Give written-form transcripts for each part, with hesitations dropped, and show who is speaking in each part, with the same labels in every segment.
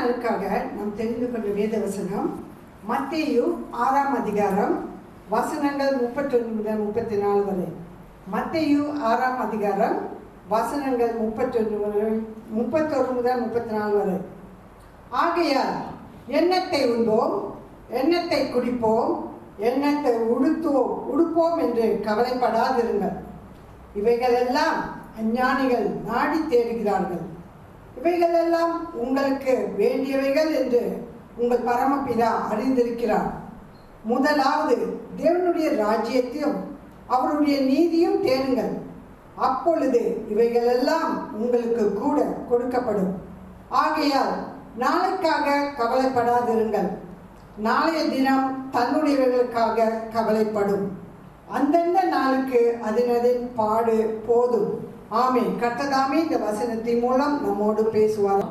Speaker 1: நாளுக்காக நாம் தெரிந்து கொண்ட வேத வசனம் மத்தேயு 6ஆம் அதிகாரம் வசனங்கள் 31 முதல் 34 வரை. மத்தேயு 6ஆம் அதிகாரம் வசனங்கள் 31 முதல் 34 வரை. ஆகையால் எண்ணத்தை உண்போம், எண்ணத்தை குடிப்போம், எண்ணத்தை உடுப்போம் என்று கவலைப்படாதிருங்கள். இவைகளெல்லாம் அஞ்ஞானிகள் நாடி தேடுகிறார்கள். இவைகளெல்லாம் உங்களுக்கு வேண்டியவைகள் என்று உங்கள் பரமபிதா அறிந்திருக்கிறார். முதலாவது தேவனுடைய ராஜ்யத்தையும் அவருடைய நீதியும் தேடுங்கள், அப்பொழுது இவைகளெல்லாம் உங்களுக்கு கூட கொடுக்கப்படும். ஆகையால் நாளைக்காக கவலைப்படாதிருங்கள், நாளைய தினம் தன்னுடையவர்களுக்காக கவலைப்படும். அந்தந்த நாளுக்கு அதனதின் பாடு போதும். ஆமென். கர்த்ததாமே இந்த வசனத்தின் மூலம் நம்மோடு பேசுவார்.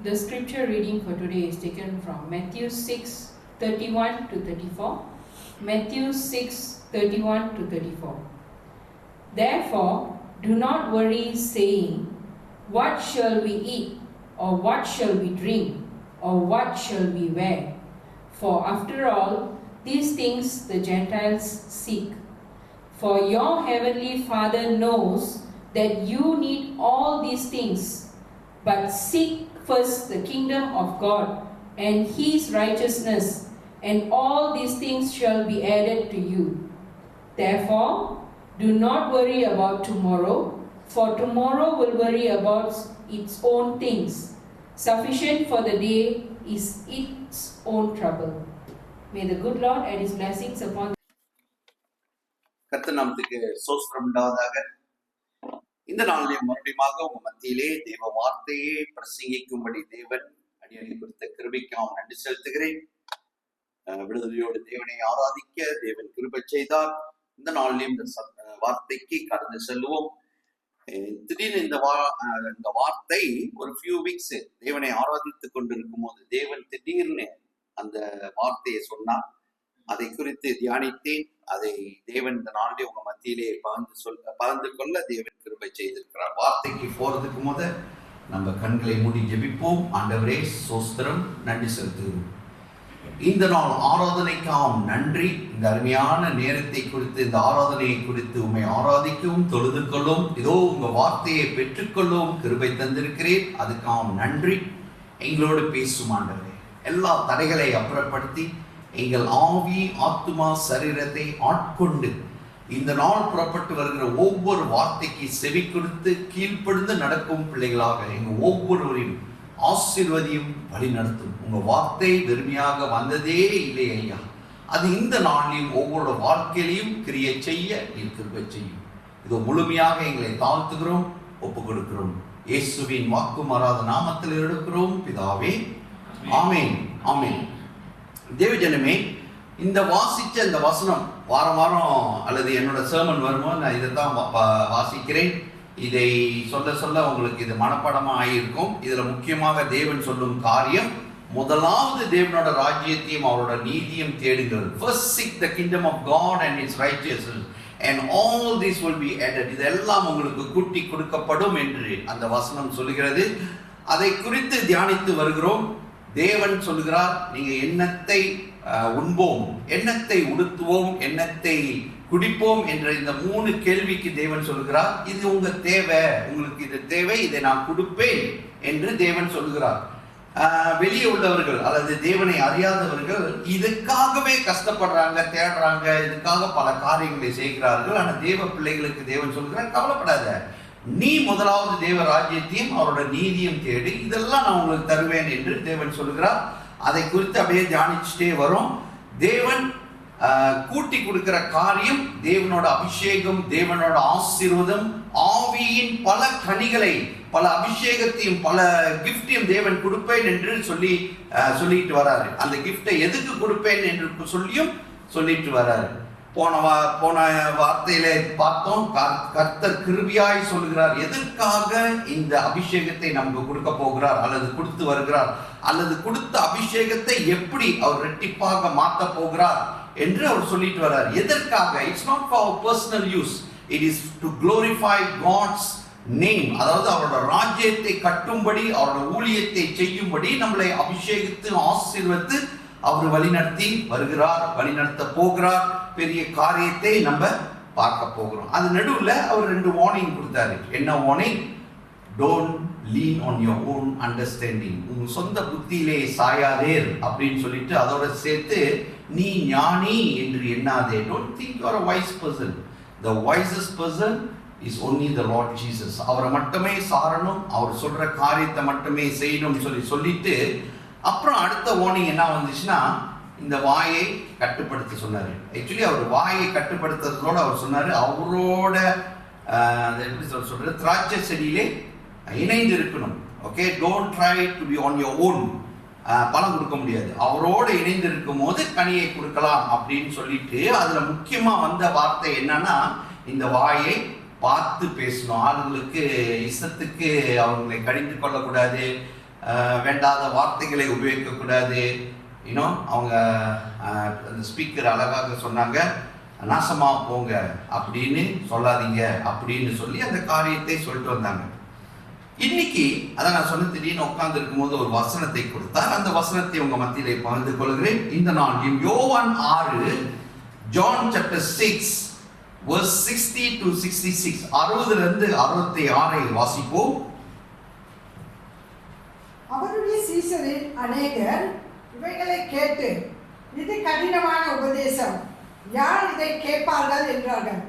Speaker 2: The scripture reading for today is taken from Matthew 6:31 to 34. Matthew 6:31 to 34. Therefore, do not worry, saying, what shall we eat, or what shall we drink, or what shall we wear? For after all, these things the Gentiles seek. For your heavenly Father knows that you need all these things. But seek first the kingdom of God and His righteousness, and all these things shall be added to you. Therefore, do not worry about tomorrow, for tomorrow will worry about its own things. Sufficient for the day is its own trouble. May the good Lord add His blessings upon.
Speaker 3: கர்த்தர் நாமத்துக்கு ஸ்தோத்திரம் உண்டாவதாக. இந்த நாளிலே மறுபடியும் உங்க மத்தியிலே தேவ வார்த்தையை பிரசங்கிக்கும்படி தேவன் அடியனை கொடுத்த கிருபைக்காக நன்றி செலுத்துகிறேன். விடுதலையோடு தேவனை ஆராதிக்க தேவன் கிருபை செய்தார். இந்த நாளிலேயும் இந்த வார்த்தைக்கு கடந்து செல்வோம். திடீர்னு இந்த வார்த்தை ஒரு ஃபியூ வீக்ஸ் தேவனை ஆராதித்துக் கொண்டிருக்கும் போது தேவன் திடீர்னு அந்த வார்த்தையை சொன்னார். அதை குறித்து தியானித்தேன். அதை தேவன் இந்த நாளிலே உங்க மத்தியிலே பகிர்ந்து கொள்ள தேவன் கிருபை செய்திருக்கிறார். வார்த்தைக்கு போறதுக்கு முத நம்ம கண்களை மூடி ஜெபிப்போம். ஆண்டவரே ஸ்தோத்திரம், நன்றி செலுத்துகிறோம். இந்த நாள் ஆராதனைக்காம் நன்றி. இந்த அருமையான நேரத்தை குறித்து, இந்த ஆராதனையை குறித்து உண்மை ஆராதிக்கவும் தொழுது கொள்ளும், இதோ உங்க வார்த்தையை பெற்றுக்கொள்ளவும் கிருபை தந்திருக்கிறேன். அதுக்காம் நன்றி. எங்களோடு பேசும் ஆண்டவரே, எல்லா தடைகளை அப்புறப்படுத்தி எங்கள் ஆவி ஆத்துமா சரீரத்தை ஆட்கொண்டு இந்த நாள் புறப்பட்டு வருகிற ஒவ்வொரு வார்த்தைக்கு செவி கொடுத்து கீழ்ப்படிந்து நடக்கும் பிள்ளைகளாக எங்க ஒவ்வொருவரையும் ஆசீர்வதியும் வழி நடத்தும். உங்க வார்த்தை வெறுமையாக வந்ததே இல்லை ஐயா. அது இந்த நாளிலும் ஒவ்வொரு வாழ்க்கையிலையும் கிரியை செய்ய கிருபை செய்யும். இதோ முழுமையாக எங்களை தாழ்த்துகிறோம், ஒப்பு கொடுக்கிறோம். இயேசுவின் வாக்கு மாறாத நாமத்தில் எடுக்கிறோம் பிதாவே, ஆமேன், ஆமேன். தேவஜனமே, இந்த வாசிச்ச இந்த வசனம் வாரம் அல்லது என்னோட சர்மன் வருமோ நான் இதைத்தான் வாசிக்கிறேன். இதை சொல்ல உங்களுக்கு இது மனப்பாடமா ஆகியிருக்கும். இதுல முக்கியமாக தேவன் சொல்லும் காரியம், முதலாவது தேவனோட ராஜ்யத்தையும் அவரோட நீதியும் தேடுங்கள். First seek the kingdom of God and His righteousness and all this will be added. இதெல்லாம் உங்களுக்கு கூட்டி கொடுக்கப்படும் என்று அந்த வசனம் சொல்லுகிறது. அதை குறித்து தியானித்து வருகிறோம். தேவன் சொல்லுகிறார், நீங்க எண்ணத்தை உண்போம், எண்ணத்தை உடுத்துவோம், எண்ணத்தை குடிப்போம் என்ற இந்த 3 கேள்விக்கு தேவன் சொல்லுகிறார், இது உங்க தேவை, உங்களுக்கு இது தேவை, இதை நான் கொடுப்பேன் என்று தேவன் சொல்லுகிறார். வெளியே உள்ளவர்கள் அல்லது தேவனை அறியாதவர்கள் இதுக்காகவே கஷ்டப்படுறாங்க, தேடுறாங்க, இதுக்காக பல காரியங்களை செய்கிறார்கள். ஆனால் தேவ பிள்ளைகளுக்கு தேவன் சொல்லுகிறார், கவலைப்படாத, நீ முதலாவது தேவ ராஜ்யத்தையும் அவரோட நீதியும் தேடி, இதெல்லாம் நான் உங்களுக்கு தருவேன் என்று தேவன் சொல்லுகிறார். அதை குறித்து அப்படியே தியானிச்சுட்டே வரும். தேவன் கூட்டி கொடுக்கிற காரியம், தேவனோட அபிஷேகம், தேவனோட ஆசீர்வாதம், ஆவியின் பல கனிகளை, பல அபிஷேகத்தையும் பல கிஃப்டையும் தேவன் கொடுப்பேன் என்று சொல்லிட்டு வராரு. அந்த கிஃப்டை எதுக்கு கொடுப்பேன் என்று சொல்லிட்டு வராரு. போன வார்த்தையில பார்த்தோம், கர்த்தர் கிருபையாய் சொல்லுகிறார் எதற்காக இந்த அபிஷேகத்தை நமக்கு கொடுக்க போகிறார் அல்லது கொடுத்து வருகிறார், அல்லது கொடுத்த அபிஷேகத்தை எப்படி அவர் ரெட்டிப்பாக மாற்ற போகிறார் என்று அவர் சொல்லிட்டு வர்றார். எதற்காக? It's not for personal use, it is to glorify God's name, அதாவது அவரோட ராஜ்யத்தை கட்டும்படி, அவரோட ஊழியத்தை செய்யும்படி நம்மளை அபிஷேகித்து ஆசீர்வதித்து அவர் வழிநடத்தி வருகிறார், வழிநடத்த போகிறார். பெரிய காரியத்தை நம்ம பார்க்க போகிறோம். அது நடுவில் அவர் 2 வார்னிங் கொடுத்தாரு. என்ன warning? Don't lean on your own understanding, உங்க சொந்த புத்தியிலே சாயாதேர் அப்படின்னு சொல்லிட்டு அதோட சேர்த்து நீ ஞானி என்று எண்ணாதே. Don't think you are a wise person. The wisest person is only the Lord Jesus. அவரை மட்டுமே சாரணும், அவர் சொல்ற காரியத்தை மட்டுமே செய்யணும் சொல்லிட்டு அப்புறம் அடுத்த வார்னிங் என்ன வந்துச்சுன்னா, இந்த வாயை கட்டுப்படுத்த சொன்னாரு. ஆக்சுவலி அவர் வாயை கட்டுப்படுத்துறதோட அவர் சொன்னாரு, அவரோட எப்படி சொல்றது, திராட்சை செடியிலே இணைந்து இருக்கணும். Okay, don't try to be on your own. பணம் கொடுக்க முடியாது, அவரோட இணைந்து இருக்கும் போது கனியை கொடுக்கலாம் அப்படின்னு சொல்லிட்டு அதுல முக்கியமா வந்த வார்த்தை என்னன்னா, இந்த வாயை பார்த்து பேசணும். ஆளுங்களுக்கு இஷ்டத்துக்கு அவங்களை கடிந்து கொள்ளக்கூடாது, வேண்டாத வார்த்தைகளை உபயோகிக்க கூடாது. இன்னும் அவங்க அந்த ஸ்பீக்கர் அழகாக சொன்னாங்க, நாசமா போங்க அப்படின்னு சொல்லாதீங்க அப்படின்னு சொல்லி அந்த காரியத்தை சொல்லிட்டு வந்தாங்க. இன்னைக்கு அதான் நான் சொன்ன, திடீர்னு உட்கார்ந்து இருக்கும் போது ஒரு வசனத்தை கொடுத்தார். அந்த வசனத்தை உங்க மத்தியிலே பகிர்ந்து கொள்கிறேன். இந்த நாள் யோவான் 6, John chapter 6 verse 60 to 66, 60 to 66 வாசிப்போம்.
Speaker 1: அவருடைய சீசரில் அநேகர் இவைகளை கேட்டு, இது கடினமான உபதேசம், யார் இதை கேட்பார்கள் என்றார்கள்.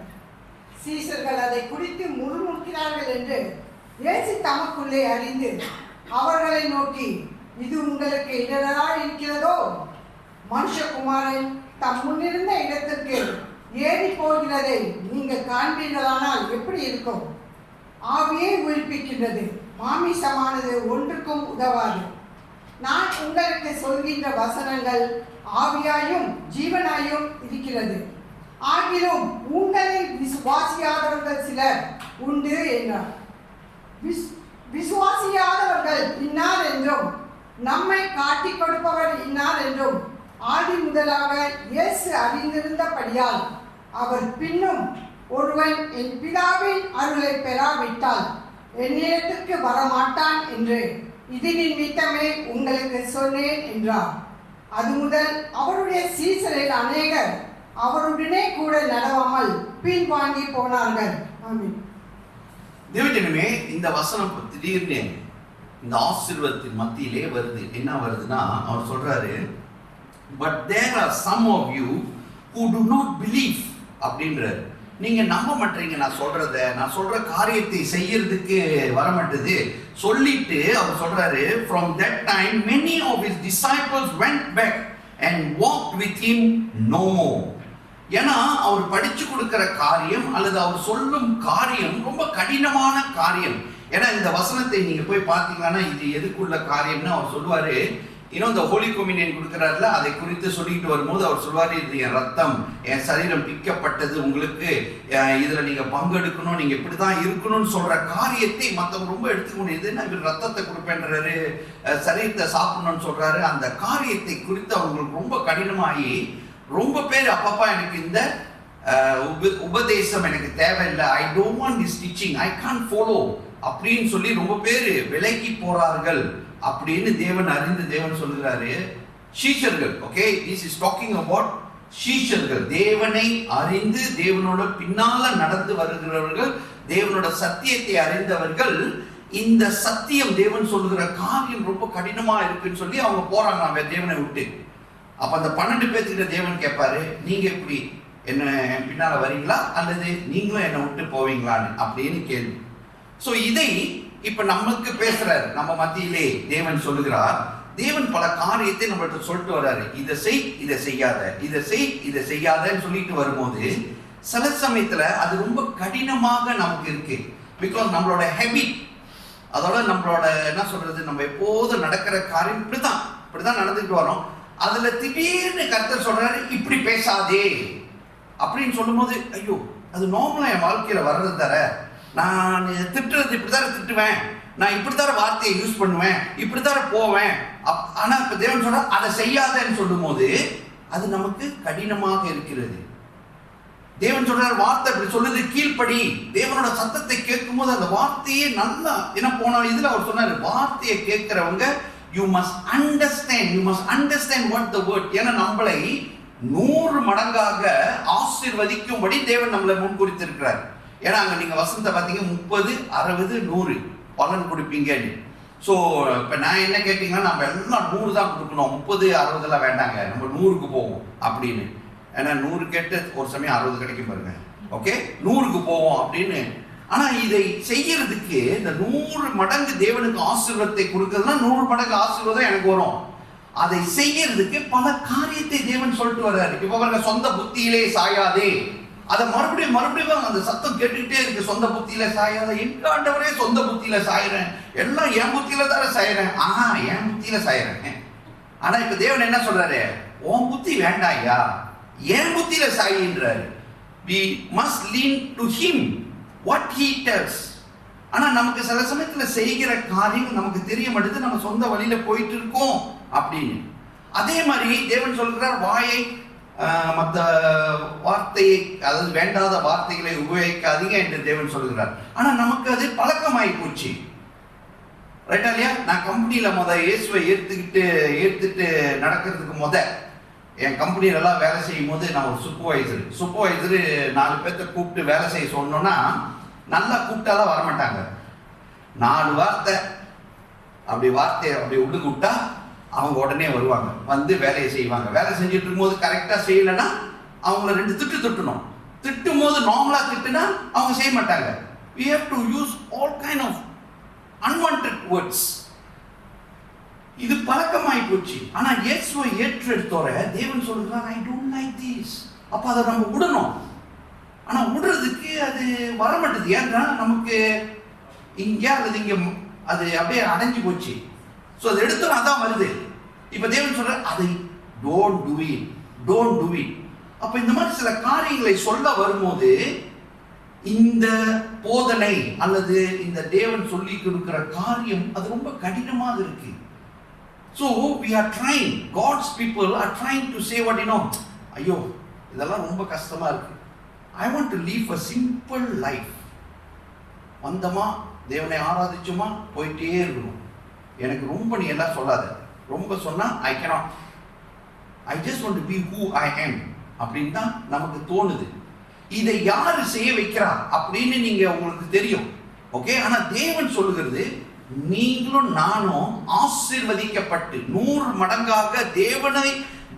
Speaker 1: சீசர்கள் அதை குறித்து முறுமுறுக்கிறார்கள் என்று இயேசு தமக்குள்ளே அறிந்து அவர்களை நோக்கி, இது உங்களுக்கு இடரா இருக்கிறதோ? மனுஷகுமாரன் தம் முன்னிருந்த இடத்திற்கு ஏறி போகிறதை நீங்கள் காண்பீர்களானால் எப்படி இருக்கும்? ஆவியை உயிர்ப்பிக்கின்றது, மாமிசமானது ஒன்றுக்கும் உதவாது. நான் உங்களுக்கு சொல்கின்ற வசனங்கள் ஆவியாயும் ஜீவனாயும் இருக்கிறது. ஆகிலும் உங்களில் விசுவாசியாதவர்கள் சிலர் உண்டு என்றார். விசுவாசியாதவர்கள் இன்னார் என்றும் நம்மை காட்டிக் கொடுப்பவர் இன்னார் என்றும் ஆதி முதலாக இயேசு அறிந்திருந்தபடியால் அவர் பின்னும், ஒருவன் என் பிதாவின் அருளை பெறாவிட்டால் என்னிடத்திற்கு வரமாட்டான் என்று இது நிமித்தமே உங்களுக்கு சொன்னேன் என்றார். அது முதல் அவருடைய சீசரில் அநேகர் அவருடனே கூட நடவாமல் பின்வாங்கி போனார்கள். ஆமென்.
Speaker 3: தேவஜனமே, இந்த வசனம் திடீர்னு இந்த ஆசீர்வாதத்தின் மத்தியிலே வருது. என்ன வருதுன்னா, அவர் சொல்றாரு, but there are some of you who do not believe அப்படின்றாரு. நீங்க நம்ப மாட்டீங்க நான் சொல்ற காரியத்தை செய்யறதுக்கு வர மாட்டேது சொல்லிட்டு அவர் சொல்றாரு, from that time many of his disciples went back and walked with him no more. ஏன்னா அவர் படிச்சு கொடுக்கிற காரியம் அல்லது அவர் சொல்லும் காரியம் ரொம்ப கடினமான காரியம். ஏன்னா இந்த வசனத்தை நீங்க போய் பார்த்தீங்கன்னா இது எதுக்குள்ள காரியம்னு அவர் சொல்லுவாரு. இன்னும் இந்த ஹோலி கம்யூனியன் கொடுக்கிறாருல, அதை குறித்து சொல்லிட்டு வரும்போது அவர் சொல்வாரு, இது என் ரத்தம், என் சரீரம் பிக்கப்பட்டது, உங்களுக்கு இதுல நீங்க பங்கெடுக்கணும், நீங்க இப்படிதான் இருக்கணும்னு சொல்ற காரியத்தை மற்றவங்க ரொம்ப எடுத்துக்க முடியுது. இவர் ரத்தத்தை கொடுப்பேன்றாரு, சரீரத்தை சாப்பிடணும்னு சொல்றாரு. அந்த காரியத்தை குறித்து அவங்களுக்கு ரொம்ப கடினமாகி ரொம்ப பேர் அப்பப்பா எனக்கு இந்த உபதேசம் எனக்கு தேவையில்லை, I don't want this teaching, I can't follow அப்படின்னு சொல்லி ரொம்ப பேர் விலகி போறார்கள் அப்படின்னு தேவன் அறிந்து தேவன் சொல்கிறாரு. சீஷர்கள், okay, this is talking about சீஷர்கள், தேவனை அறிந்து தேவனோட பின்னால நடந்து வருகிறவர்கள், தேவனோட சத்தியத்தை அறிந்தவர்கள். இந்த சத்தியம் தேவன் சொல்லுகிற காரியம் ரொம்ப கடினமா இருக்குன்னு சொல்லி அவங்க போறாங்க தேவனை விட்டு. அப்ப அந்த 12 பேர்கிட்ட தேவன் கேட்பாரு, நீங்க எப்படி என்ன பின்னால வரீங்களா அல்லது நீங்களும் என்னை விட்டு போவீங்களான்னு அப்படின்னு கேள்வி. சோ இதை இப்ப நமக்கு பேசுறாரு, நம்ம மத்தியிலே தேவன் சொல்லுகிறார். தேவன் பல காரியத்தை நம்மள்ட்ட சொல்லிட்டு வர்றாரு, இதை செய், இதை செய்யாத, இதை செய், இதை செய்யாதன்னு சொல்லிட்டு வரும்போது சில சமயத்துல அது ரொம்ப கடினமாக நமக்கு இருக்கு. பிகாஸ் நம்மளோட ஹேபிட், அதோட நம்மளோட என்ன சொல்றது, நம்ம எப்போதும் நடக்கிற காரியம் இப்படிதான் நடந்துட்டு வரோம். அதுல திடீர்னு கர்த்தர் சொல்றாரு, இப்படி பேசாதே அப்படின்னு சொல்லும் போது, ஐயோ அது நார்மலா என் வாழ்க்கையில வர்றது தர, நான் திட்டுறது இப்படித்தார திட்டுவேன், நான் இப்படித்தார வார்த்தையை யூஸ் பண்ணுவேன், இப்படித்தார போவேன். ஆனா இப்ப தேவன் சொல்ற அதை செய்யாதன்னு சொல்லும் போது அது நமக்கு கடினமாக இருக்கிறது. தேவன் சொல்றாரு, வார்த்தை அப்படி சொல்லுது, கீழ்ப்படி. தேவனோட சத்தத்தை கேட்கும் போது அந்த வார்த்தையே நல்லா என்ன போன இதுல அவர் சொன்னாரு, வார்த்தையை கேட்கிறவங்க you must understand what the word. ஏன்னா நம்மளை 100 மடங்காக ஆசீர்வதிக்கும்படி தேவன் நம்மளை முன்குறித்திருக்கிறார். ஏன்னா அங்க நீங்க வசனத்தை பார்த்தீங்க, 30, 60, 100 பலன் கொடுப்பீங்க. ஸோ இப்போ நான் என்ன கேட்டீங்கன்னா, நம்ம எல்லாம் 100 தான் கொடுக்கணும், 30, 60 வேண்டாங்க, நம்ம 100க்கு போவோம் அப்படின்னு. ஏன்னா 100 கேட்டு ஒரு சமயம் 60 கிடைக்கும் பாருங்க. ஓகே, 100க்கு போவோம் அப்படின்னு. ஆனா இதை செய்யறதுக்கு இந்த 100 மடங்கு தேவனுக்கு ஆசீர்வாதத்தை கொடுக்கறதுனா 100 மடங்கு ஆசீர்வாதம் எனக்கு வரும். அதை செய்யறதுக்கு பல காரியத்தை தேவன் சொல்லிட்டு வர்றாரு. இப்ப பாருங்க, சொந்த புத்தியிலே சாயாதே. அதை மறுபடியும் அந்த சத்தம் கேட்டுக்கிட்டே இருக்கு, சொந்த புத்தியில சாயாத. எங்க ஆண்டவரே சொந்த புத்தியில சாயிறேன், எல்லாம் என் புத்தியில தானே சாயிறேன். என் புத்தியில சாயிறேன். ஆனா இப்ப தேவன் என்ன சொல்றாரு, உன் புத்தி வேண்டாம் ஐயா, என் புத்தியில சாயின்றாரு. we must lean to him what he tells. ஆனா நமக்கு சில சமயத்துல செய்கிற காரியம் நமக்கு தெரிய மாட்டேது, நம்ம சொந்த வழியில போயிட்டு இருக்கோம் அப்படின்னு. அதே மாதிரி தேவன் சொல்கிறார், வாயை மற்ற வார்த்தையை, அதாவது வேண்டாத வார்த்தைகளை உபயோகிக்காதீங்க என்று தேவன் சொல்கிறார். ஆனா நமக்கு அது பழக்கமாயி போச்சு, ரைட்டா இல்லையா? நான் கம்பெனியில இயேசுவை ஏத்துட்டு நடக்கிறதுக்கு என் கம்பெனிலெல்லாம் வேலை செய்யும் போது நான் ஒரு சூப்பர்வைசரு 4 பேர்த்த கூப்பிட்டு வேலை செய்ய சொன்னோன்னா, நல்லா கூப்பிட்டாலாம் வரமாட்டாங்க. 4 வார்த்தையை அப்படி உள்ளுக்கு விட்டா அவங்க உடனே வருவாங்க, வந்து வேலையை செய்வாங்க. வேலை செஞ்சுட்டு இருக்கும்போது கரெக்டா செய்யலைன்னா அவங்கள 2 திட்டணும். திட்டும் போது நார்மலா திட்டுனா அவங்க செய்ய மாட்டாங்க. we have to use all kind of unwanted words. இது பழக்கமாயி போச்சு. ஆனா இயேசுவை ஏற்றெடுத்தோர தேவன் சொல்றார், I don't like this. அப்ப அதை நம்ம விடணும். ஆனா விடுறதுக்கு அது வர மாட்டேது. ஏன்னா நமக்கு இங்க அல்லது இங்க அது அப்படியே அடைஞ்சு போச்சு. ஸோ அதை எடுத்தோம், அதான் வருது. இப்ப தேவன் சொல்ற, அதை டோன்ட் டூ இட். அப்ப இந்த மாதிரி சில காரியங்களை சொல்ல வரும்போது இந்த போதனை அல்லது இந்த தேவன் சொல்லி கொடுக்கிற காரியம் அது ரொம்ப கடினமாக இருக்கு. So we are trying, God's people are trying to say what ஐயோ இதெல்லாம் ரொம்ப கஷ்டமா இருக்கு. I want to live a simple life. வந்தமா தேவனை ஆராதிச்சுமா போயிட்டே இருக்கணும். எனக்கு ரொம்ப நீ எல்லாம் சொல்லாத, ரொம்ப சொன்னா I just want to be who I am அப்படின்னு தான் நமக்கு தோணுது. இதை யாரு செய்ய வைக்கிறா அப்படின்னு நீங்க உங்களுக்கு தெரியும். ஓகே, ஆனா தேவன் சொல்லுகிறது, நீங்களும் நானும் ஆசீர்வதிக்கப்பட்டு 100 மடங்காக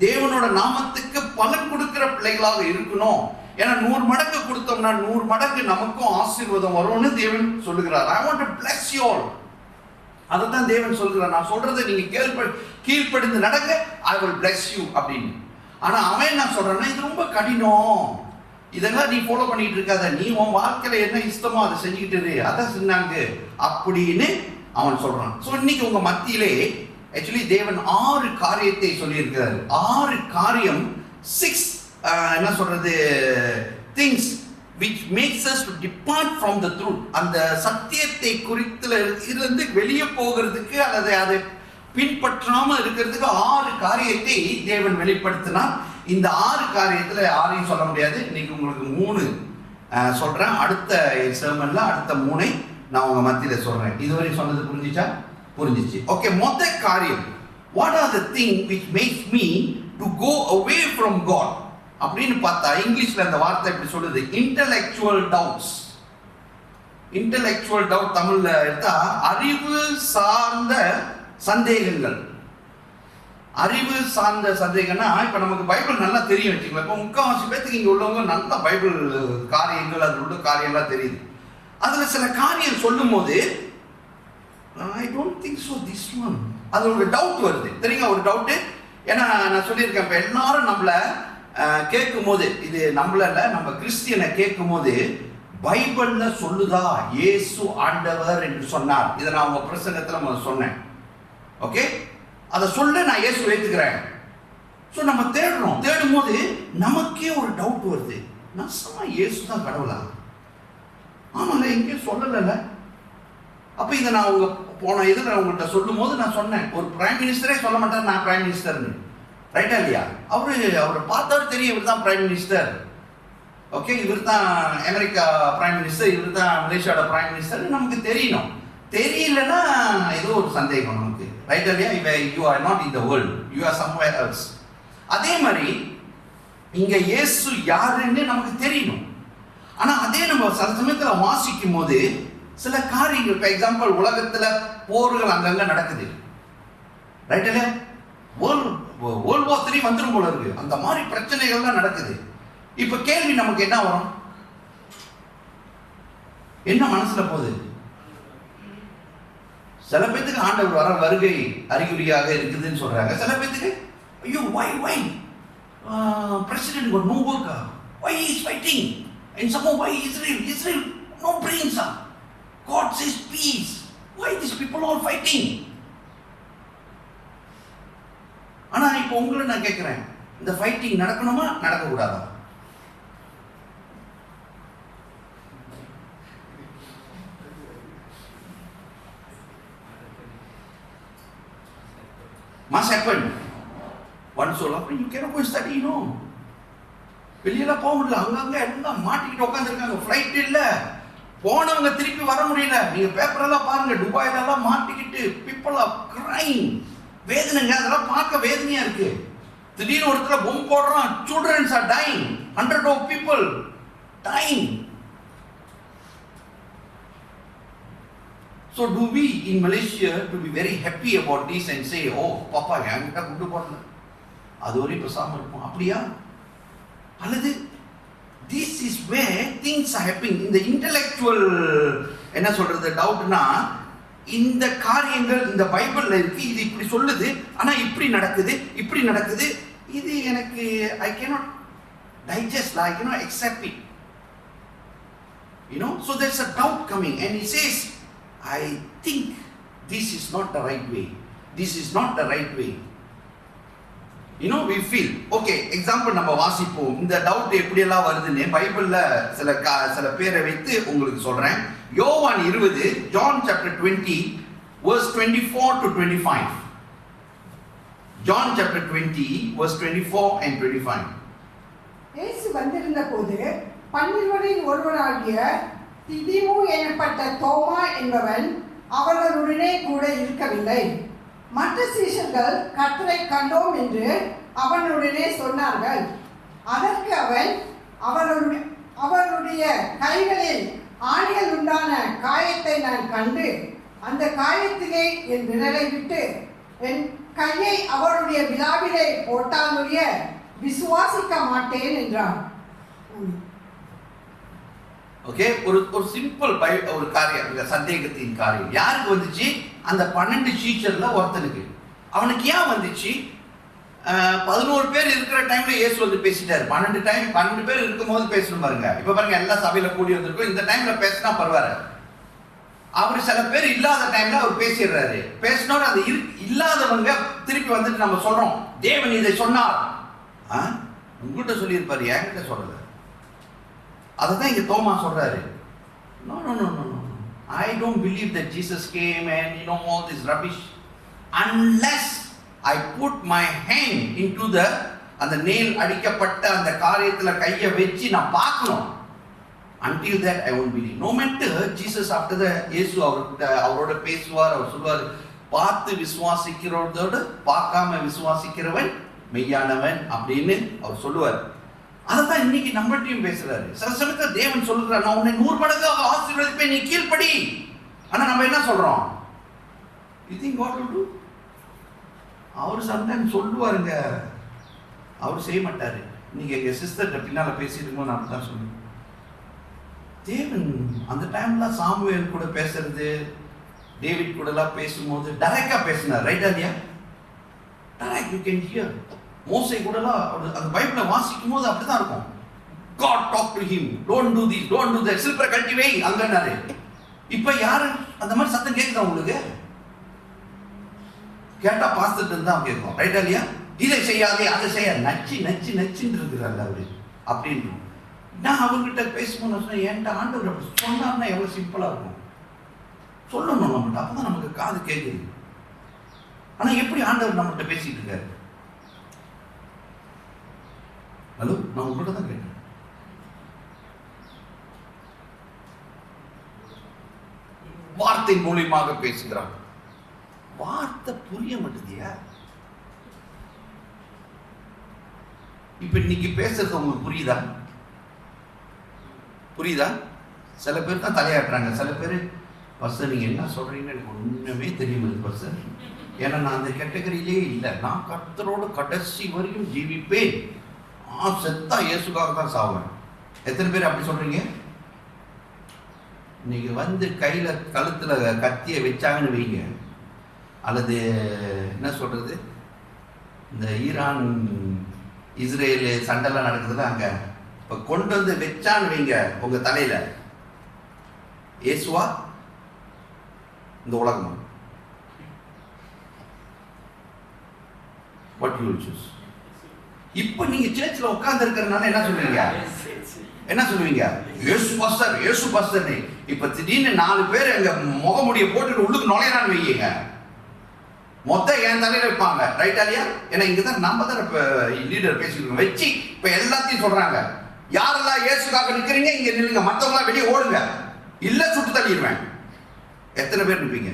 Speaker 3: தேவனோட நாமத்துக்கு பலன் கொடுக்கிற பிள்ளைகளாக இருக்கணும். ஏன்னா 100 மடங்கு கொடுத்தோம்னா 100 மடங்கு நமக்கும் ஆசீர்வாதம் வரும்னு தேவன் சொல்லுகிறார். I want to bless you all. அதான் தேவன் சொல்கிறார், நான் சொல்றதை நீங்க கீழ்ப்படிந்து நடங்க, I will bless you அப்படின்னு. ஆனா அவன் நான் சொல்றான்னா, இது ரொம்ப கடினம், இதெல்லாம் நீ ஃபாலோ பண்ணிட்டு இருக்காத, நீ உன் வாழ்க்கையில என்ன இஷ்டமோ அதை செஞ்சுக்கிட்டு அதான் சொன்னாங்க அப்படின்னு அவன் சொல்றான். ஸோ இன்னைக்கு உங்க மத்தியிலே ஆக்சுவலி தேவன் 6 காரியத்தை சொல்லியிருக்கிறார். 6 காரியம், 6 என்ன சொல்றது, things which makes us to depart from the truth. அந்த சத்தியத்தை குறித்துல இருந்து வெளியே போகிறதுக்கு அல்லது அதை பின்பற்றாம இருக்கிறதுக்கு 6 காரியத்தை தேவன் வெளிப்படுத்தினார். இந்த 6 காரியத்துல 6ஐயும் சொல்ல முடியாது, இன்னைக்கு உங்களுக்கு 3 சொல்றேன். அடுத்த செர்மன்ல அடுத்த 3ஐ நான் உங்க மத்தியில சொல்றேன். இதுவரை சொன்னது புரிஞ்சிச்சு? ஓகே, முதல் காரியம், what are the things which makes me to go away from God அப்படின்னு பார்த்தா இங்கிலீஷ்ல அந்த வார்த்தை எப்படி சொல்லுது, இன்டெலெக்சுவல் டவுட்ஸ். இன்டெலெக்சுவல் டவுட் தமிழ்ல எடுத்தா அறிவு சார்ந்த சந்தேகங்கள். அறிவு சார்ந்த சந்தேகம்னா, இப்ப நமக்கு பைபிள் நல்லா தெரியும் வச்சுக்கலாம். இப்ப 3/4 பேருக்கு இங்க உள்ளவங்க நல்ல பைபிள் காரியங்கள், அது உள்ள காரியம்லாம் தெரியுது. அதுல சில காரியம் சொல்லும் போது I don't think so this one, அது ஒரு டவுட் வருது தெரியுங்க, ஒரு டவுட். ஏன்னா நான் சொல்லியிருக்கேன், இப்ப எல்லாரும் நம்மள கேட்கும் போது, இது நம்மள நம்ம கிறிஸ்டியனை கேட்கும் போது பைபிள்ல சொல்லுதா இயேசு ஆண்டவர் என்று சொன்னார். இதை நான் உங்க பிரசங்கத்துல சொன்னேன். ஓகே, அதை சொல்ல நான் இயேசு ஏத்துக்கிறேன். ஸோ நம்ம தேடும் போது நமக்கே ஒரு டவுட் வருது, நசமா இயேசு தான் கடவுளா? ஆமாங்க, எங்கேயும் சொல்லல. அப்ப இதை நான் உங்க போன இதுல உங்கள்கிட்ட சொல்லும் போது நான் சொன்னேன், ஒரு பிரைம் மினிஸ்டரே சொல்ல மாட்டேன் நான் பிரைம் மினிஸ்டர்னு, ரைட்டா இல்லையா? அவரை பார்த்தாலும் தெரியும் இவர் தான் பிரைம் மினிஸ்டர். ஓகே, இவர் தான் அமெரிக்கா பிரைம் மினிஸ்டர், இவர் தான் மலேசியாவோட பிரைம் மினிஸ்டர் நமக்கு தெரியணும். தெரியலன்னா ஏதோ ஒரு சந்தேகம் நமக்கு, ரைட் இல்லையா? You are not in the world, you are somewhere else. அதே மாதிரி இங்க இயேசு யாருன்னு நமக்கு தெரியணும். ஆனா அதே நம்ம சில சமயத்துல வாசிக்கும் போது சில காரியங்கள், ஃபார் எக்ஸாம்பிள் உலகத்துல போர்கள் அங்கங்க நடக்குது, ரைட் இல்லையா? வேர்ல்ட் வார் 3 வந்துடும் போல இருக்கு, அந்த மாதிரி பிரச்சனைகள்லாம் நடக்குது. இப்ப கேள்வி நமக்கு என்ன வரும்? என்ன மனசுல போகுது? சில பேத்துக்கு ஆண்டவர் வர வருகை அறிகுறியாக இருக்குதுன்னு சொல்றாங்க. சில பேத்துக்கு ஐயோ why president got no work, why he is fighting, and somehow why Israel no brains, God says peace, why these people all fighting? ஆனா இப்போ உங்களை நான் கேட்கிறேன், இந்த ஃபைட்டிங் நடக்கணுமா நடக்க கூடாதா? Must happen. One soul up, you cannot go and study, no. வெளியில போக முடியல, அங்கங்க எல்லாம் மாட்டிக்கிட்டு உட்காந்துருக்காங்க, ஃபிளைட் இல்ல, போனவங்க திருப்பி வர முடியல. நீங்க பேப்பர் எல்லாம் பாருங்க, துபாயில எல்லாம் மாட்டிக்கிட்டு people are crying, வேதனைங்க, அதெல்லாம் பார்க்க வேதனையா இருக்கு. திடீர்னு ஒருத்தர் பொம்மை போடுறான், children are dying, 100 of people dying. So do we in Malaysia to be very happy about this and say, oh papa என்கிட்ட கூட்டு போடல, அது ஒரு பேசாம இருக்கும், அப்படியா? அல்லது this is where things are happening. இந்த இன்டெலெக்சுவல் என்ன சொல்றது டவுட்னா, இந்த காரியங்கள் இந்த பைபிள்ல இருக்கு, இது இப்படி சொல்லுது, ஆனா இப்படி நடக்குது, இது எனக்கு I cannot digest, I cannot accept it, you know. So there's a doubt coming and he says, I think this is not the right way, this is not the right way, you know. We feel okay. Example நம்ம வாசிப்போம், இந்த doubt எப்படி எல்லாம் வருதுன்னு பைபிள்ல சில பேரை வைத்து உங்களுக்கு சொல்றேன். யோவான் 20, John chapter 20 verse 24 to 25. John chapter 20 verse 24 and 25.
Speaker 1: இயேசு வந்திருந்த போது 12 ஒருவனாகிய திதிமு எனப்பட்ட தோமா என்பவன் அவர்களுடனே கூட இருக்கவில்லை. மற்ற சீஷர்கள் கர்த்தரை கண்டோம் என்று அவனுடனே சொன்னார்கள். அதற்கு அவன் அவருடைய கைகளில் ஆணிகள் உண்டான காயத்தை நான் கண்டு அந்த காயத்திலே என் விரலை விட்டு என் கையை அவருடைய விலாவிலே போட்டாலுடைய விசுவாசிக்க மாட்டேன் என்றான்.
Speaker 3: ஓகே, ஒரு சிம்பிள் ஒரு காரியம், சந்தேகத்தின் காரியம் யாருக்கு வந்துச்சு? அந்த 12 சீஷர்ல ஒருத்தனுக்கு. அவனுக்கு ஏன் வந்துச்சு? 11 பேர் இருக்கிற டைம்ல இயேசு வந்து பேசிட்டாரு. 12 பேர் இருக்கும்போது பேசணும் பாருங்க. இப்ப பாருங்க, எல்லா சபையில கூடி வந்திருக்கும், இந்த டைம்ல பேசினா பரவாயில்ல. அவர் சில பேர் இல்லாத டைம்ல அவர் பேசிடுறாரு. பேசினோட அது இல்லாதவங்க திருப்பி வந்துட்டு நம்ம சொல்றோம், தேவன் இதை சொன்னார். உங்ககிட்ட சொல்லியிருப்பாரு, என்கிட்ட சொல்றது. அதுதான் இங்க தோமா சொல்றாரு. No, I don't believe that Jesus came and you know all this rubbish unless I put my hand into அந்த nail அடிக்கப்பட்ட அந்த காரியத்துல கையை வச்சு நான் பார்க்கணும். Until that I won't believe. No matter Jesus after the இயேசு அவரோட பேசுவார், அவர் சொல்வார், பார்த்து விசுவாசிக்கிறவரோட பார்க்காம விசுவாசிக்கிறவன் மெய்யானவன் அப்படின்னு அவர் சொல்லுவார். அதான் இன்னைக்கு நம்மள்டையும் பேசுறாரு. சில சமயத்துல தேவன் சொல்லுறாரு, நான் உன்னை 100 மடங்காக ஆசீர்வதிப்பேன், நீ கீழ்ப்படி. ஆனா நம்ம என்ன சொல்றோம்? You think God will do? அவர் சம்டைம்ஸ் சொல்லுவாருங்க, அவர் செய்ய மாட்டாரு. இன்னைக்கு எங்க சிஸ்டர் பின்னால பேசிட்டு இருக்கோம், நான் தான் சொல்லுவேன். தேவன் அந்த டைம்ல சாமுவேல் கூட பேசுறது, டேவிட் கூட எல்லாம் பேசும்போது டைரக்டா பேசினார், ரைட் இல்லையா? Direct, you can hear. மோசே கூட எல்லாம் அந்த பைபிளை வாசிக்கும் போது அப்படிதான் இருக்கும். God talk to him, don't do this, don't do that, சில்பரை கழட்டி வை அங்கன்னாரு. இப்ப யாரு அந்த மாதிரி சத்தம் கேட்குதா உங்களுக்கு? கேட்டா பாஸ்டர் தான் கேட்கும், ரைட் இல்லையா? இதை செய்யாதே அதை செய்ய, நச்சுன்னு இருக்கிறாரு அவரு அப்படின்னு. நான் அவர்கிட்ட பேசும்போது சொன்னேன், என்கிட்ட ஆண்டவர் அப்படி சொன்னார்னா எவ்வளவு சிம்பிளா இருக்கும். சொல்லணும் நம்மகிட்ட, அப்பதான் நமக்கு காது கேட்குது. ஆனா எப்படி ஆண்டவர் நம்மகிட்ட பேசிட்டு இருக்காரு? ஹலோ, நான் உங்கள்கிட்ட தான் கேட்டேன். வார்த்தை மூலியமாக பேசுகிறார். வார்த்தை புரிய மாட்டேதியா? இப்ப இன்னைக்கு பேசுறது உங்களுக்கு புரியுதா? புரியுதா? சில பேர் தான் தலையாட்டுறாங்க. சில பேர் பஸ் நீங்க என்ன சொல்றீங்கன்னு எனக்கு ஒண்ணுமே தெரியும் பஸ். ஏன்னா நான் அந்த கேட்டகரியிலே இல்லை. நான் கர்த்தரோட கடைசி வரையும் ஜீவிப்பேன். செத்தா இயேசுக்காக தான் சாவேன். எத்தனை பேர் அப்படி சொல்றீங்க? இன்னைக்கு வந்து கையில கழுத்துல கத்திய வச்சாங்கன்னு வைங்க, அல்லது என்ன சொல்றது, இந்த ஈரான் இஸ்ரேல் சண்டைலாம் நடக்குதுல, அங்க இப்ப கொண்டு வந்து வச்சான்னு வைங்க உங்க தலையில, இயேசுவா இந்த உலகம்? What you will choose? இப்ப நீங்க சர்ச்சில் உட்கார்ந்து இருக்கிறதுனால என்ன சொல்லுவீங்க? என்ன சொல்லுவீங்க? இயேசு பாஸ்டர், இயேசு பாஸ்டர். இப்ப திடீர்னு 4 பேர் எங்க முகமுடிய போட்டுட்டு உள்ளுக்கு நுழையறான்னு வைங்க, மொத்தம் என் தலையில வைப்பாங்க. ரைட்டா இல்லையா? ஏன்னா இங்கதான் நம்ம தான் லீடர் பேசிட்டு வச்சு இப்ப எல்லாத்தையும் சொல்றாங்க. யாரெல்லாம் இயேசுக்காக நிக்கிறீங்க இங்க நில்லுங்க, மத்தவங்க எல்லாம் வெளியே ஓடுங்க, இல்ல சுட்டு தள்ளிடுவேன். எத்தனை பேர் நிற்பீங்க?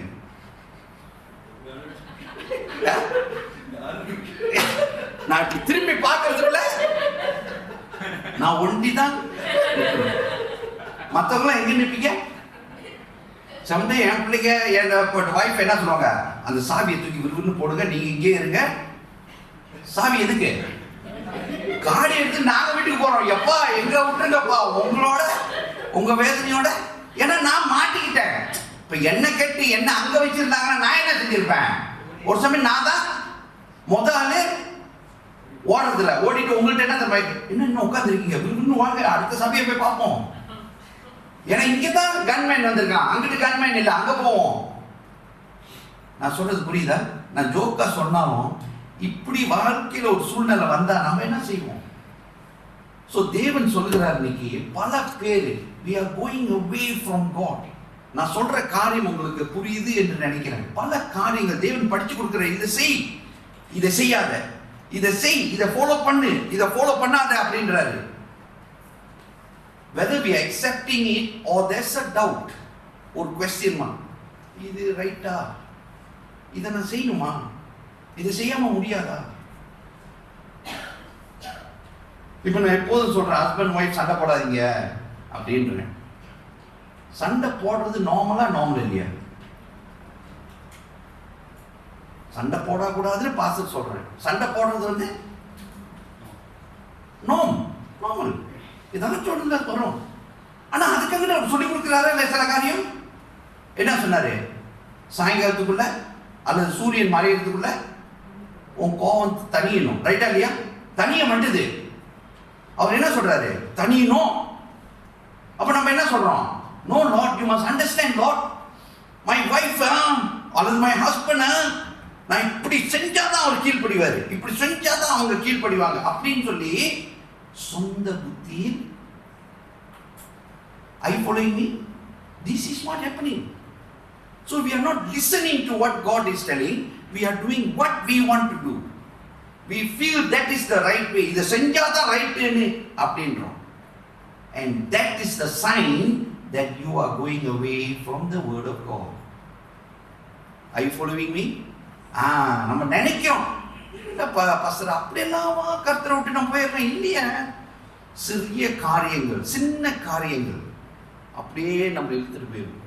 Speaker 3: நான் திரும்பி பார்க்கறதுல நான் ஒண்டிதான். மத்தவங்க எங்க நிற்பீங்க? சம்டே என் பிள்ளைங்க என் வைஃப் என்ன சொல்லுவாங்க, அந்த சாவியை தூக்கி விரும்புன்னு போடுங்க, நீங்க இங்கே இருங்க. சாவி எதுக்கு? காடி எடுத்து நாங்க வீட்டுக்கு போறோம். எப்பா எங்க விட்டுருங்கப்பா உங்களோட உங்க வேதனையோட. ஏன்னா நான் மாட்டிக்கிட்டேன். இப்ப என்ன கேட்டு என்ன அங்க வச்சிருந்தாங்கன்னா நான் என்ன செஞ்சிருப்பேன்? ஒரு சமயம் நான் தான் முதல்ல ஓடுறதுல ஓடிட்டு உங்கள்கிட்ட என்ன தர என்ன உட்கார்ந்து இருக்கீங்க, விரும்புன்னு வாங்க அடுத்த சபையை போய் பார்ப்போம். ஏன்னா இங்கதான் கன்மேன் வந்திருக்கான், அங்கிட்டு கன்மேன் இல்லை, அங்க போவோம். நான் சொல்றது புரியுதா? நான் ஜோக்கா சொன்னாலும் இப்படி வாழ்க்கையில ஒரு சூழ்நிலை வந்தா நம்ம என்ன செய்வோம்? சோ தேவன் சொல்லுகிறார் இன்னைக்கு பல பேர் we are going away from God. நான் சொல்ற காரியம் உங்களுக்கு புரியுது என்று நினைக்கிறேன். பல காரியங்கள் தேவன் படிச்சு கொடுக்கிற, இதை செய், இதை செய்யாத, இதை செய், இதை ஃபாலோ பண்ணு, இதை ஃபாலோ பண்ணாத அப்படின்றாரு. Whether we are accepting it or there's a doubt, ஒரு question mark. இது ரைட்டா? இதை நான் செய்யணுமா? இதை செய்யாம முடியாதா? இப்ப நான் எப்போதும் சொல்றேன், ஹஸ்பண்ட் ஒய்ஃப் சண்டை போடாதீங்க அப்படின்றேன். சண்டை போடுறது நார்மல் இல்லையா? சண்டை போடக்கூடாதுன்னு பாஸ்டர் சொல்றேன். சண்டை போடுறது வந்து நார்மல். இதெல்லாம் சொல்லுங்க வரும். ஆனா அதுக்காக அவர் சொல்லி கொடுக்கிறாரா இல்லை? சில காரியம் என்ன சொன்னாரு? சாயங்காலத்துக்குள்ள அல்லது சூரியன் மறையறதுக்குள்ள உன் கோவம் தனியணும். ரைட்டா இல்லையா? தனிய மாட்டுது. அவர் என்ன சொல்றாரு? தனியணும். அப்ப நம்ம என்ன சொல்றோம்? No Lord, you must understand Lord, my wife அல்லது my husband, நான் இப்படி செஞ்சாதான் அவர் கீழ்ப்படிவாரு, இப்படி செஞ்சாதான் அவங்க கீழ்ப்படிவாங்க அப்படின்னு சொல்லி சொந்த புத்தியில் I following me? This is what happening. So we are not listening to what God is telling. We are doing what we want to do. We feel that is the right way. இதை செஞ்சாதான் ரைட்னு அப்படின்றோம். And that is the sign that you are going away from the word of God. Are you following me? நம்ம நினைக்கிறோம், pastor அப்படியெல்லாம் கர்த்தரை விட்டு நம்ம போயிடுறோம். இல்லையா? சிறிய காரியங்கள், சின்ன காரியங்கள் அப்படியே நம்ம இழுத்துட்டு போயிடும்.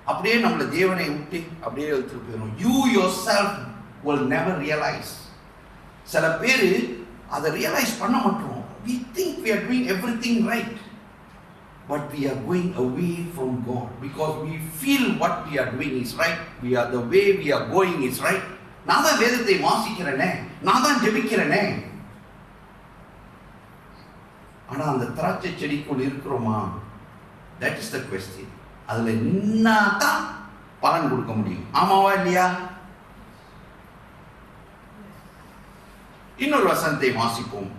Speaker 3: அப்படியே நம்மளை தேவனை விட்டு அப்படியே இழுத்துட்டு போயிடும். You yourself will never realize. சில பேர் அதை ரியலைஸ் பண்ண மாட்டோம். We think we are doing everything right, but we are going away from God because we feel what we are doing is right. We are the way we are going is right. நான் தான் வேதத்தை வாசிக்கிறேனே, நான் தான் ஜெபிக்கிறேனே. ஆனா அந்த திராட்சை செடிக்குள் இருக்கிறோமா? That is the question. அதுல நின்னா தான் பலன் கொடுக்க முடியும். ஆமாவா இல்லையா? இன்னொரு வசனத்தை வாசிப்போம்.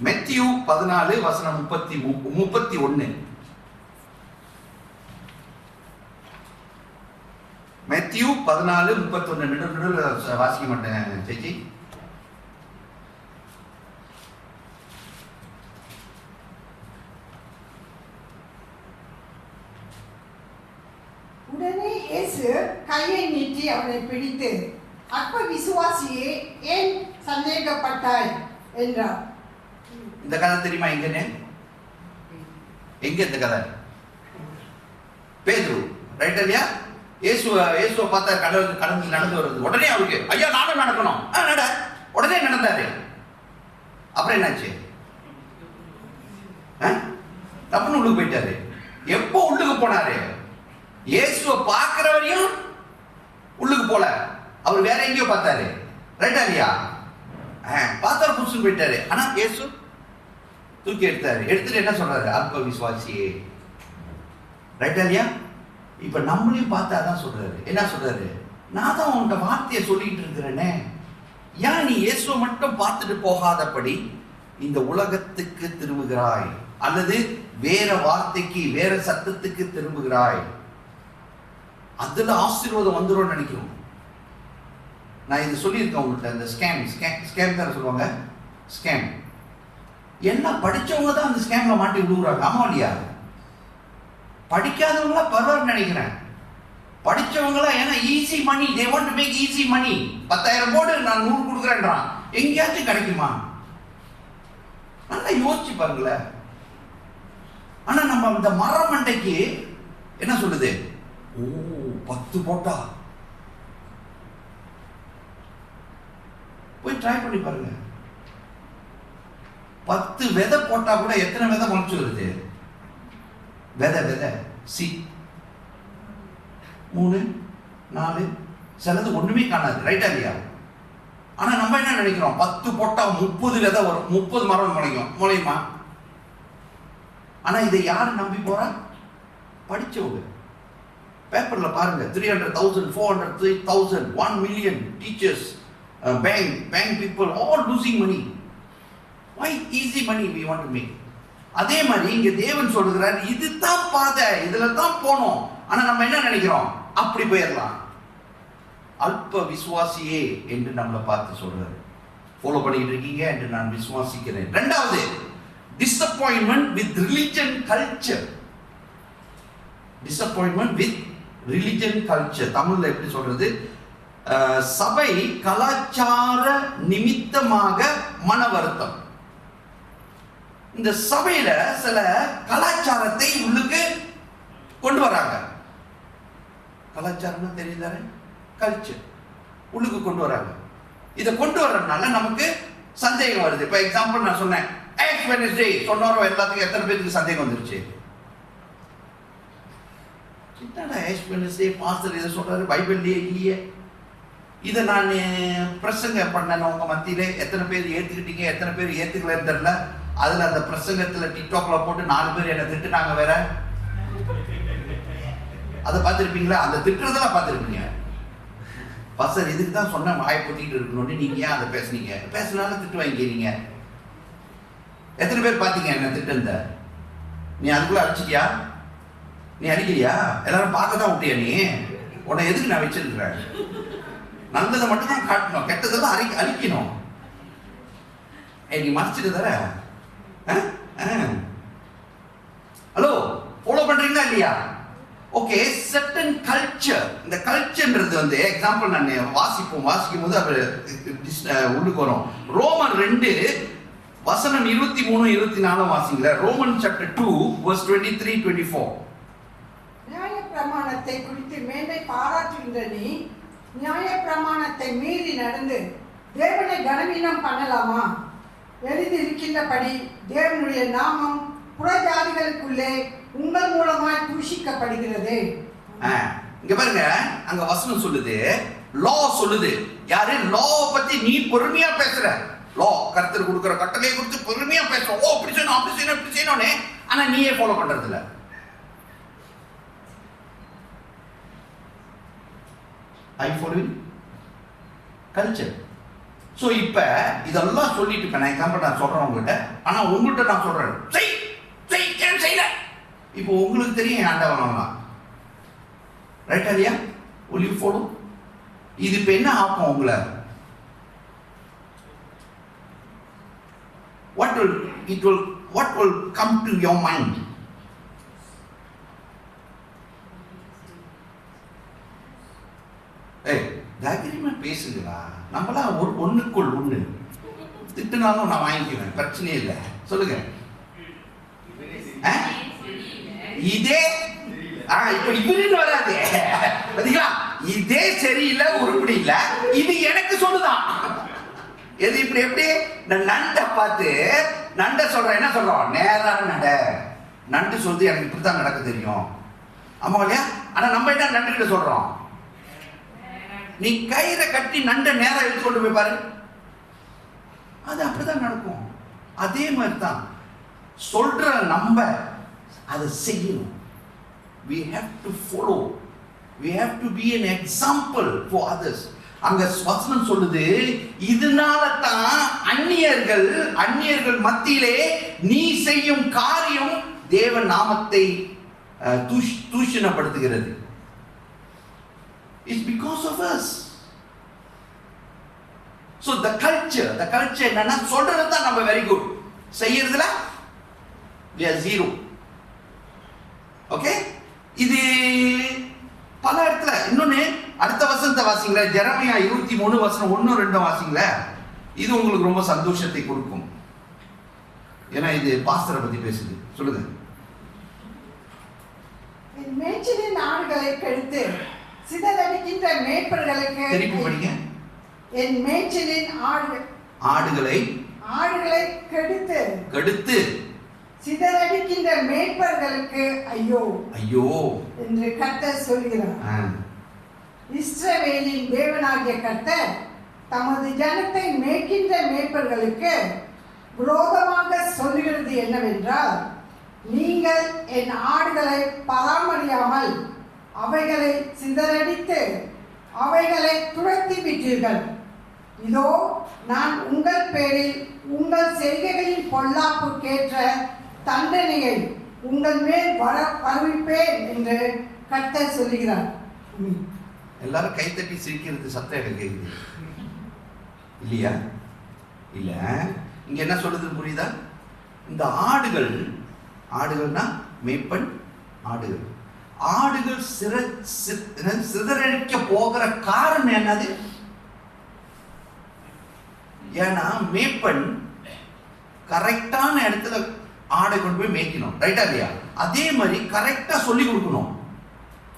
Speaker 3: மேத்யூ 14 வசனம் 31. மேத்யூ 14:31. நடுவில் வாசிக்க மாட்டேன் சேச்சி.
Speaker 1: அவனை பிடித்து, அற்ப விசுவாசியே, ஏன் சந்தேகப்பட்டாய் என்றார்.
Speaker 3: இந்த கதை தெரியுமா எங்கன்னு? எங்க இந்த கதை? பேதுரு, ரைட் இல்லையா? இயேசுவை பார்த்தா கடந்து நடந்து வருது. உடனே அவருக்கு, ஐயா நானும் நடக்கணும், நட. உடனே நடந்தாரு. அப்புறம் என்னாச்சு? தப்புன்னு உள்ளுக்கு போயிட்டாரு. எப்போ உள்ளுக்கு போனாரு? இயேசுவை பார்க்கிற வரையும் உள்ளுக்கு போல. அவர் வேற எங்கேயோ பார்த்தாரு, ரைட்டா இல்லையா? பார்த்தாரு, புதுசு போயிட்டாரு. ஆனா இயேசு தூக்கி எடுத்துட்டு என்ன சொல்றாரு? அற்ப விசுவாசியே, ரைட்டா இல்லையா? இப்ப நம்மளையும் பார்த்து அதான் சொல்றாரு. என்ன சொல்றாரு? நான் தான் உன்கிட்ட வார்த்தையை சொல்லிட்டு இருக்கிறேனே, ஏன் நீ இயேசுவை மட்டும் பார்த்துட்டு போகாதபடி இந்த உலகத்துக்கு திரும்புகிறாய், அல்லது வேற வார்த்தைக்கு வேற சத்தத்துக்கு திரும்புகிறாய்? அதுல ஆசீர்வாதம் வந்துடும் நினைக்கிறோம். நான் இது சொல்லியிருக்கேன் உங்கள்கிட்ட. இந்த ஸ்கேம் தானே சொல்லுவாங்க, ஸ்கேம். என்ன படிச்சவங்க தான் அந்த ஸ்கேம்ல மாட்டி விடுறாங்க. ஆமா இல்லையா? படிக்காதவங்களா பரவாயில்ல நினைக்கிறேன். படிச்சவங்களா ஏன்னா easy money, they want to make easy money. 10,000 போடு, நான் 100 கொடுக்குறேன்றான். எங்கேயாச்சும் கிடைக்குமா? நல்லா யோசிச்சு பாருங்களேன். ஆனா நம்ம இந்த மரமண்டைக்கு என்ன சொல்லுது? 10 போட்டா போய் ட்ரை பண்ணி பாருங்க. 10 விதை போட்டா கூட எத்தனை விதை முளைச்சு வருது? விதை சி 3 4 சிலது ஒண்ணுமே காணாது, ரைட்டா இல்லையா? ஆனா நம்ம என்ன நினைக்கிறோம்? 10 போட்டா 30 விதை வரும், 30 மரம் முளையுமா? ஆனா இதை யாரு நம்பி போறா? படிச்சவங்க. பேப்பர்ல பாருங்க, 300,000, 400,000, 1 million teachers, bank people all losing money. Why easy money we want to make? அதே மாதிரி இங்க தேவன் சொல்லுகிறார், இதுதான் பாதை, இதுல தான் போனோம். ஆனா நம்ம என்ன நினைக்கிறோம்? அப்படி போயிடலாம். அல்ப விசுவாசியே என்று நம்மளை பார்த்து சொல்றாரு. ஃபாலோ பண்ணிட்டு இருக்கீங்க என்று நான் விசுவாசிக்கிறேன். இரண்டாவது, disappointment with religion culture. disappointment with religion culture. தமிழ்ல எப்படி சொல்றது? சபை கலாச்சார நிமித்தமாக மன வருத்தம். இந்த சபையில சில கலாச்சாரத்தை உள்ளுக்கு கொண்டு வராங்க. கலாச்சாரம் தெரியுதானே? கல்ச்சர் உள்ளுக்கு கொண்டு வராங்க. இதை கொண்டு வர்றதுனால நமக்கு சந்தேகம் வருது. இப்ப எக்ஸாம்பிள் நான் சொன்னேன், ஆஷ் வெட்னஸ்டே சொன்னோம், எல்லாத்துக்கும் எத்தனை பேருக்கு சந்தேகம் வந்துருச்சு? என்னடா ஆஷ் வெட்னஸ்டே, பாஸ்டர் இதை சொல்றாரு, பைபிள்லயே இல்லையே. இதை நான் பிரசங்க பண்ணேன் உங்க மத்தியில. எத்தனை பேர் ஏத்துக்கிட்டீங்க, எத்தனை பேர் ஏத்துக்கலன்னு தெரியல. அதுல அந்த பிரசங்கத்துல டிக்டாக்ல போட்டு 4 பேர் என்ன திட்டுனாங்க வேற. அதை பார்த்திருப்பீங்களா? அந்த திட்டுறதெல்லாம் பார்த்திருப்பீங்க. பாஸ்டர் இதுக்கு தான் சொன்ன வாய் போட்டிட்டு இருக்கணும்னு, நீங்க ஏன் அதை பேசுனீங்க? பேசினாலும் திட்டு வாங்கிக்கிறீங்க. எத்தனை பேர் பார்த்தீங்க என்ன திட்டுந்த? நீ அதுக்குள்ள அடிச்சிட்டியா? நீ அடிக்கிறியா? எல்லாரும் பார்க்க தான் விட்டியா? நீ உன்னை எதுக்கு நான் வச்சிருக்கிறேன்? நல்லதை மட்டும் தான் காட்டணும், கெட்டதெல்லாம் அழிக்கணும். நீ மறைச்சிட்டு தர. ஹலோ, ஃபாலோ பண்றீங்களா இல்லையா? Okay, certain culture. இந்த கல்ச்சர்ன்றது வந்து எக்ஸாம்பிள் நான் வாசிக்கும் போது அது உள்ளுக்கு வரும். ரோமன் 2 வசனம் 23 24 வாசிங்களா. Roman chapter 2 verse 23 24.
Speaker 1: நியாய பிரமாணத்தை குறித்து மேன்மை பாராட்டுகின்ற நீ நியாய பிரமாணத்தை மீறி நடந்து தேவனை கனவீனம் பண்ணலாமா? எழுதியிருக்கின்றபடி தேவனுடைய நாமம் புறஜாதிகளுக்குள்ளே உங்கள் மூலமாய் தூஷிக்கப்படுகிறது.
Speaker 3: இங்க பாருங்க, அங்க வசனம் சொல்லுது, லா சொல்லுது. யாரு? லா பத்தி நீ பொறுமையா பேசுற. லா கர்த்தர் கொடுக்கிற கட்டளை குறித்து பொறுமையா பேசுற. ஓ அப்படி செய்யணும், அப்படி செய்யணும், இப்படி செய்யணும்னே. ஆனா நீயே ஃபாலோ பண்றது இல்ல. ஐ ஃபாலோவிங் கல்ச்சர். ஸோ இப்போ இதெல்லாம் சொல்லிட்டு இருப்பேன். நான் எக்ஸாம்பிள் நான் சொல்றேன் உங்ககிட்ட. ஆனா உங்கள்கிட்ட நான் சொல்றேன், செய் செய் ஏன் செய்யல? இப்போ உங்களுக்கு தெரியும் ஆண்டவன், ரைட் இல்லையா? will you follow? இது இப்போ என்ன ஆகும் உங்களை? what will come to your mind? ஏய் பேசுங்களா. நம்மளாம் ஒண்ணுக்குள் ஒண்ணு. திட்டுனாலும் நான் வாங்கிக்குவேன், பிரச்சனையே இல்லை. சொல்லுங்க. இதே இப்ப இவருன்னு வராது. பாத்தீங்களா, இதே சரியில்லை, உருப்படி இல்ல, இது எனக்கு சொல்லுதான். எது இப்படி எப்படி நண்டை பார்த்து நண்டை சொல்றேன், என்ன சொல்றோம்? நேரா நட. நண்டு சொல்றது எனக்கு இப்படித்தான் நடக்க தெரியும். ஆமா இல்லையா? ஆனா நம்ம என்ன நண்டு கிட்ட சொல்றோம்? நீ கயிறை கட்டி நண்டை நேரா எடுத்து கொண்டு போய் பாரு, அது அப்படிதான் நடக்கும். அதே மாதிரி தான் சொல்ற நம்ம அதை செய்யணும். We have to follow. We have to be an example for others. அங்க வசனம் சொல்லுது, இதனால தான் அந்நியர்கள் மத்தியிலே நீ செய்யும் காரியம் தேவ நாமத்தை தூஷணப்படுத்துகிறது. It's because of us. So the culture என்னன்னா, சொல்றது தான் நம்ம வெரி குட், செய்யறதுல we are zero. ஓகே, இது பல இடத்துல. இன்னொன்னு, அடுத்த வசனத்தை வாசிங்கள, ஜெரமியா 23 வசனம் 1-2 வாசிங்கள. இது உங்களுக்கு ரொம்ப சந்தோஷத்தை கொடுக்கும். ஏன்னா இது பாஸ்டரை பத்தி பேசுது. சொல்லுங்க.
Speaker 1: என் மேய்ச்சலின் ஆடுகளை கெடுத்து சிதறடிக்கின்ற மேய்ப்பர்களுக்கு,
Speaker 3: திருப்பி படிங்க.
Speaker 1: என் மேய்ச்சலின்
Speaker 3: ஆடுகளை கெடுத்து
Speaker 1: சிதறடிக்கின்ற மேய்ப்பர்களுக்கு ஐயோ
Speaker 3: ஐயோ
Speaker 1: என்று கர்த்தர் சொல்கிறார். இஸ்ரவேலின் தேவனாகிய கர்த்தர் தமது ஜனத்தை மேய்க்கின்ற மேய்ப்பர்களுக்கு விரோதமாக சொல்லுகிறது என்னவென்றால், நீங்கள் என் ஆடுகளை பராமரியாமல் அவைகளை சிதறடித்து அவைகளை துரத்தி விட்டீர்கள். இதோ நான் உங்கள் பேரில் உங்கள் செய்கைகளின் பொல்லாப்புக்கேற்ற தண்டனையை உங்கள் மேல் வருவிப்பேன் என்று கர்த்தர் சொல்லுகிறார்.
Speaker 3: எல்லாரும் கைத்தட்டி சிரிக்கிறது சத்தம் எனக்கு கேக்குது இல்லையா? இல்ல, இங்க என்ன சொல்லுது புரியுதா? இந்த ஆடுகள்னா மேய்ப்பன் ஆடுகள் சிதறடிக்க போகிற காரணம் என்னது? ஏன்னா மேய்ப்பன் கரெக்டான இடத்துல ஆடை கொண்டு போய் மேய்க்கணும். ரைட்டா இல்லையா? அதே மாதிரி கரெக்டா சொல்லி கொடுக்கணும்.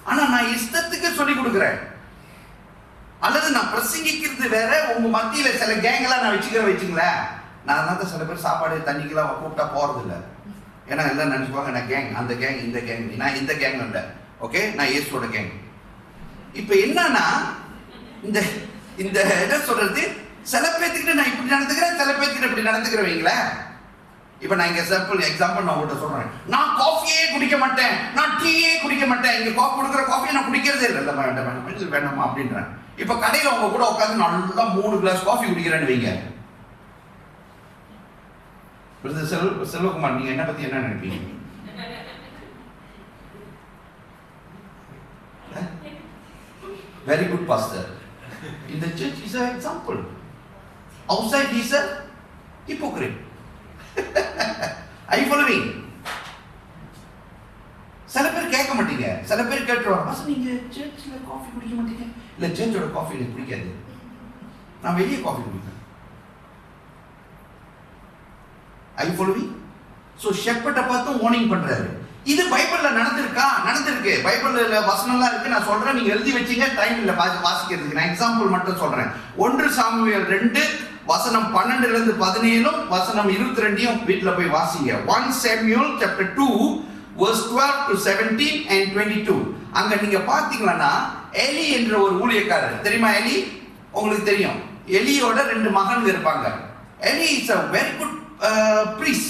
Speaker 3: ஆனா நான் இஷ்டத்துக்கு சொல்லி கொடுக்குறேன், அல்லது நான் பிரசங்கிக்கிறது வேற. உங்க மத்தியில சில கேங்கெல்லாம் நான் வச்சுங்களேன். நான் தான் சில பேர் சாப்பாடு தண்ணிக்கெல்லாம் கூப்பிட்டா போறது இல்லை. ஏன்னா எல்லாம் நினைச்சுப்பாங்க நான் கேங், அந்த கேங், இந்த கேங். நான் இந்த கேங் இல்லை. ஓகே, நான் இயேசுவோட கேங். இப்ப என்னன்னா, இந்த இந்த என்ன சொல்றது, சில பேர்த்துக்கிட்ட நான் இப்படி நடந்துக்கிறேன், சில பேர்த்துக்கிட்ட இப்படி நடந்துக்கிறேன் வைங்களேன். இப்ப நான் இங்க எக்ஸாம்பிள் நான் உங்கள்கிட்ட சொல்றேன். நான் காஃபியே குடிக்க மாட்டேன், நான் டீயே குடிக்க மாட்டேன், இங்க காஃபி கொடுக்குற காஃபியை நான் குடிக்கிறதே இல்லை, வேண்டாமா அப்படின்றேன். இப்ப கடையில உங்க கூட உட்காந்து நல்லா 3 கிளாஸ் காஃபி குடிக்கிறேன்னு வைங்க. செல்வகுமார், நீங்க என்ன பத்தி என்ன நினைப்பீங்க? Very good pastor. In the church is an example. Outside he is a hypocrite. Are you following? சில பேர் கேட்க மாட்டீங்க, சில பேர் கேட்டுருவாங்க, நீங்க சர்ச்ல காஃபி குடிக்க மாட்டீங்க. இல்ல, சர்ச்சோட காஃபி எனக்கு பிடிக்காது, நான் வெளியே காஃபி குடிப்பேன். Are you following? So ஷெப்பர்ட்டை பார்த்து வார்னிங் பண்றாரு. இது பைபிள்ல நடந்திருக்கு. பைபிள்ல வசனம்லாம் இருக்கு, நான் சொல்றேன், நீங்க எழுதி வச்சீங்க, டைம் இல்ல வாசிக்கிறதுக்கு. நான் எக்ஸாம்பிள் மட்டும் சொல்றேன். 1 சாமுவேல் 2 வசனம் 12 17 வசனம் 22 வீட்டுல போய் வாசிங்க. 1 Samuel chapter 2 verse 12 to 17 and 22. அங்க நீங்க பாத்தீங்கன்னா, எலி என்ற ஒரு ஊழியக்காரர், தெரியுமா? எலி உங்களுக்கு தெரியும். எலியோட 2 மகன்கள் இருப்பாங்க. எலி is a very good priest.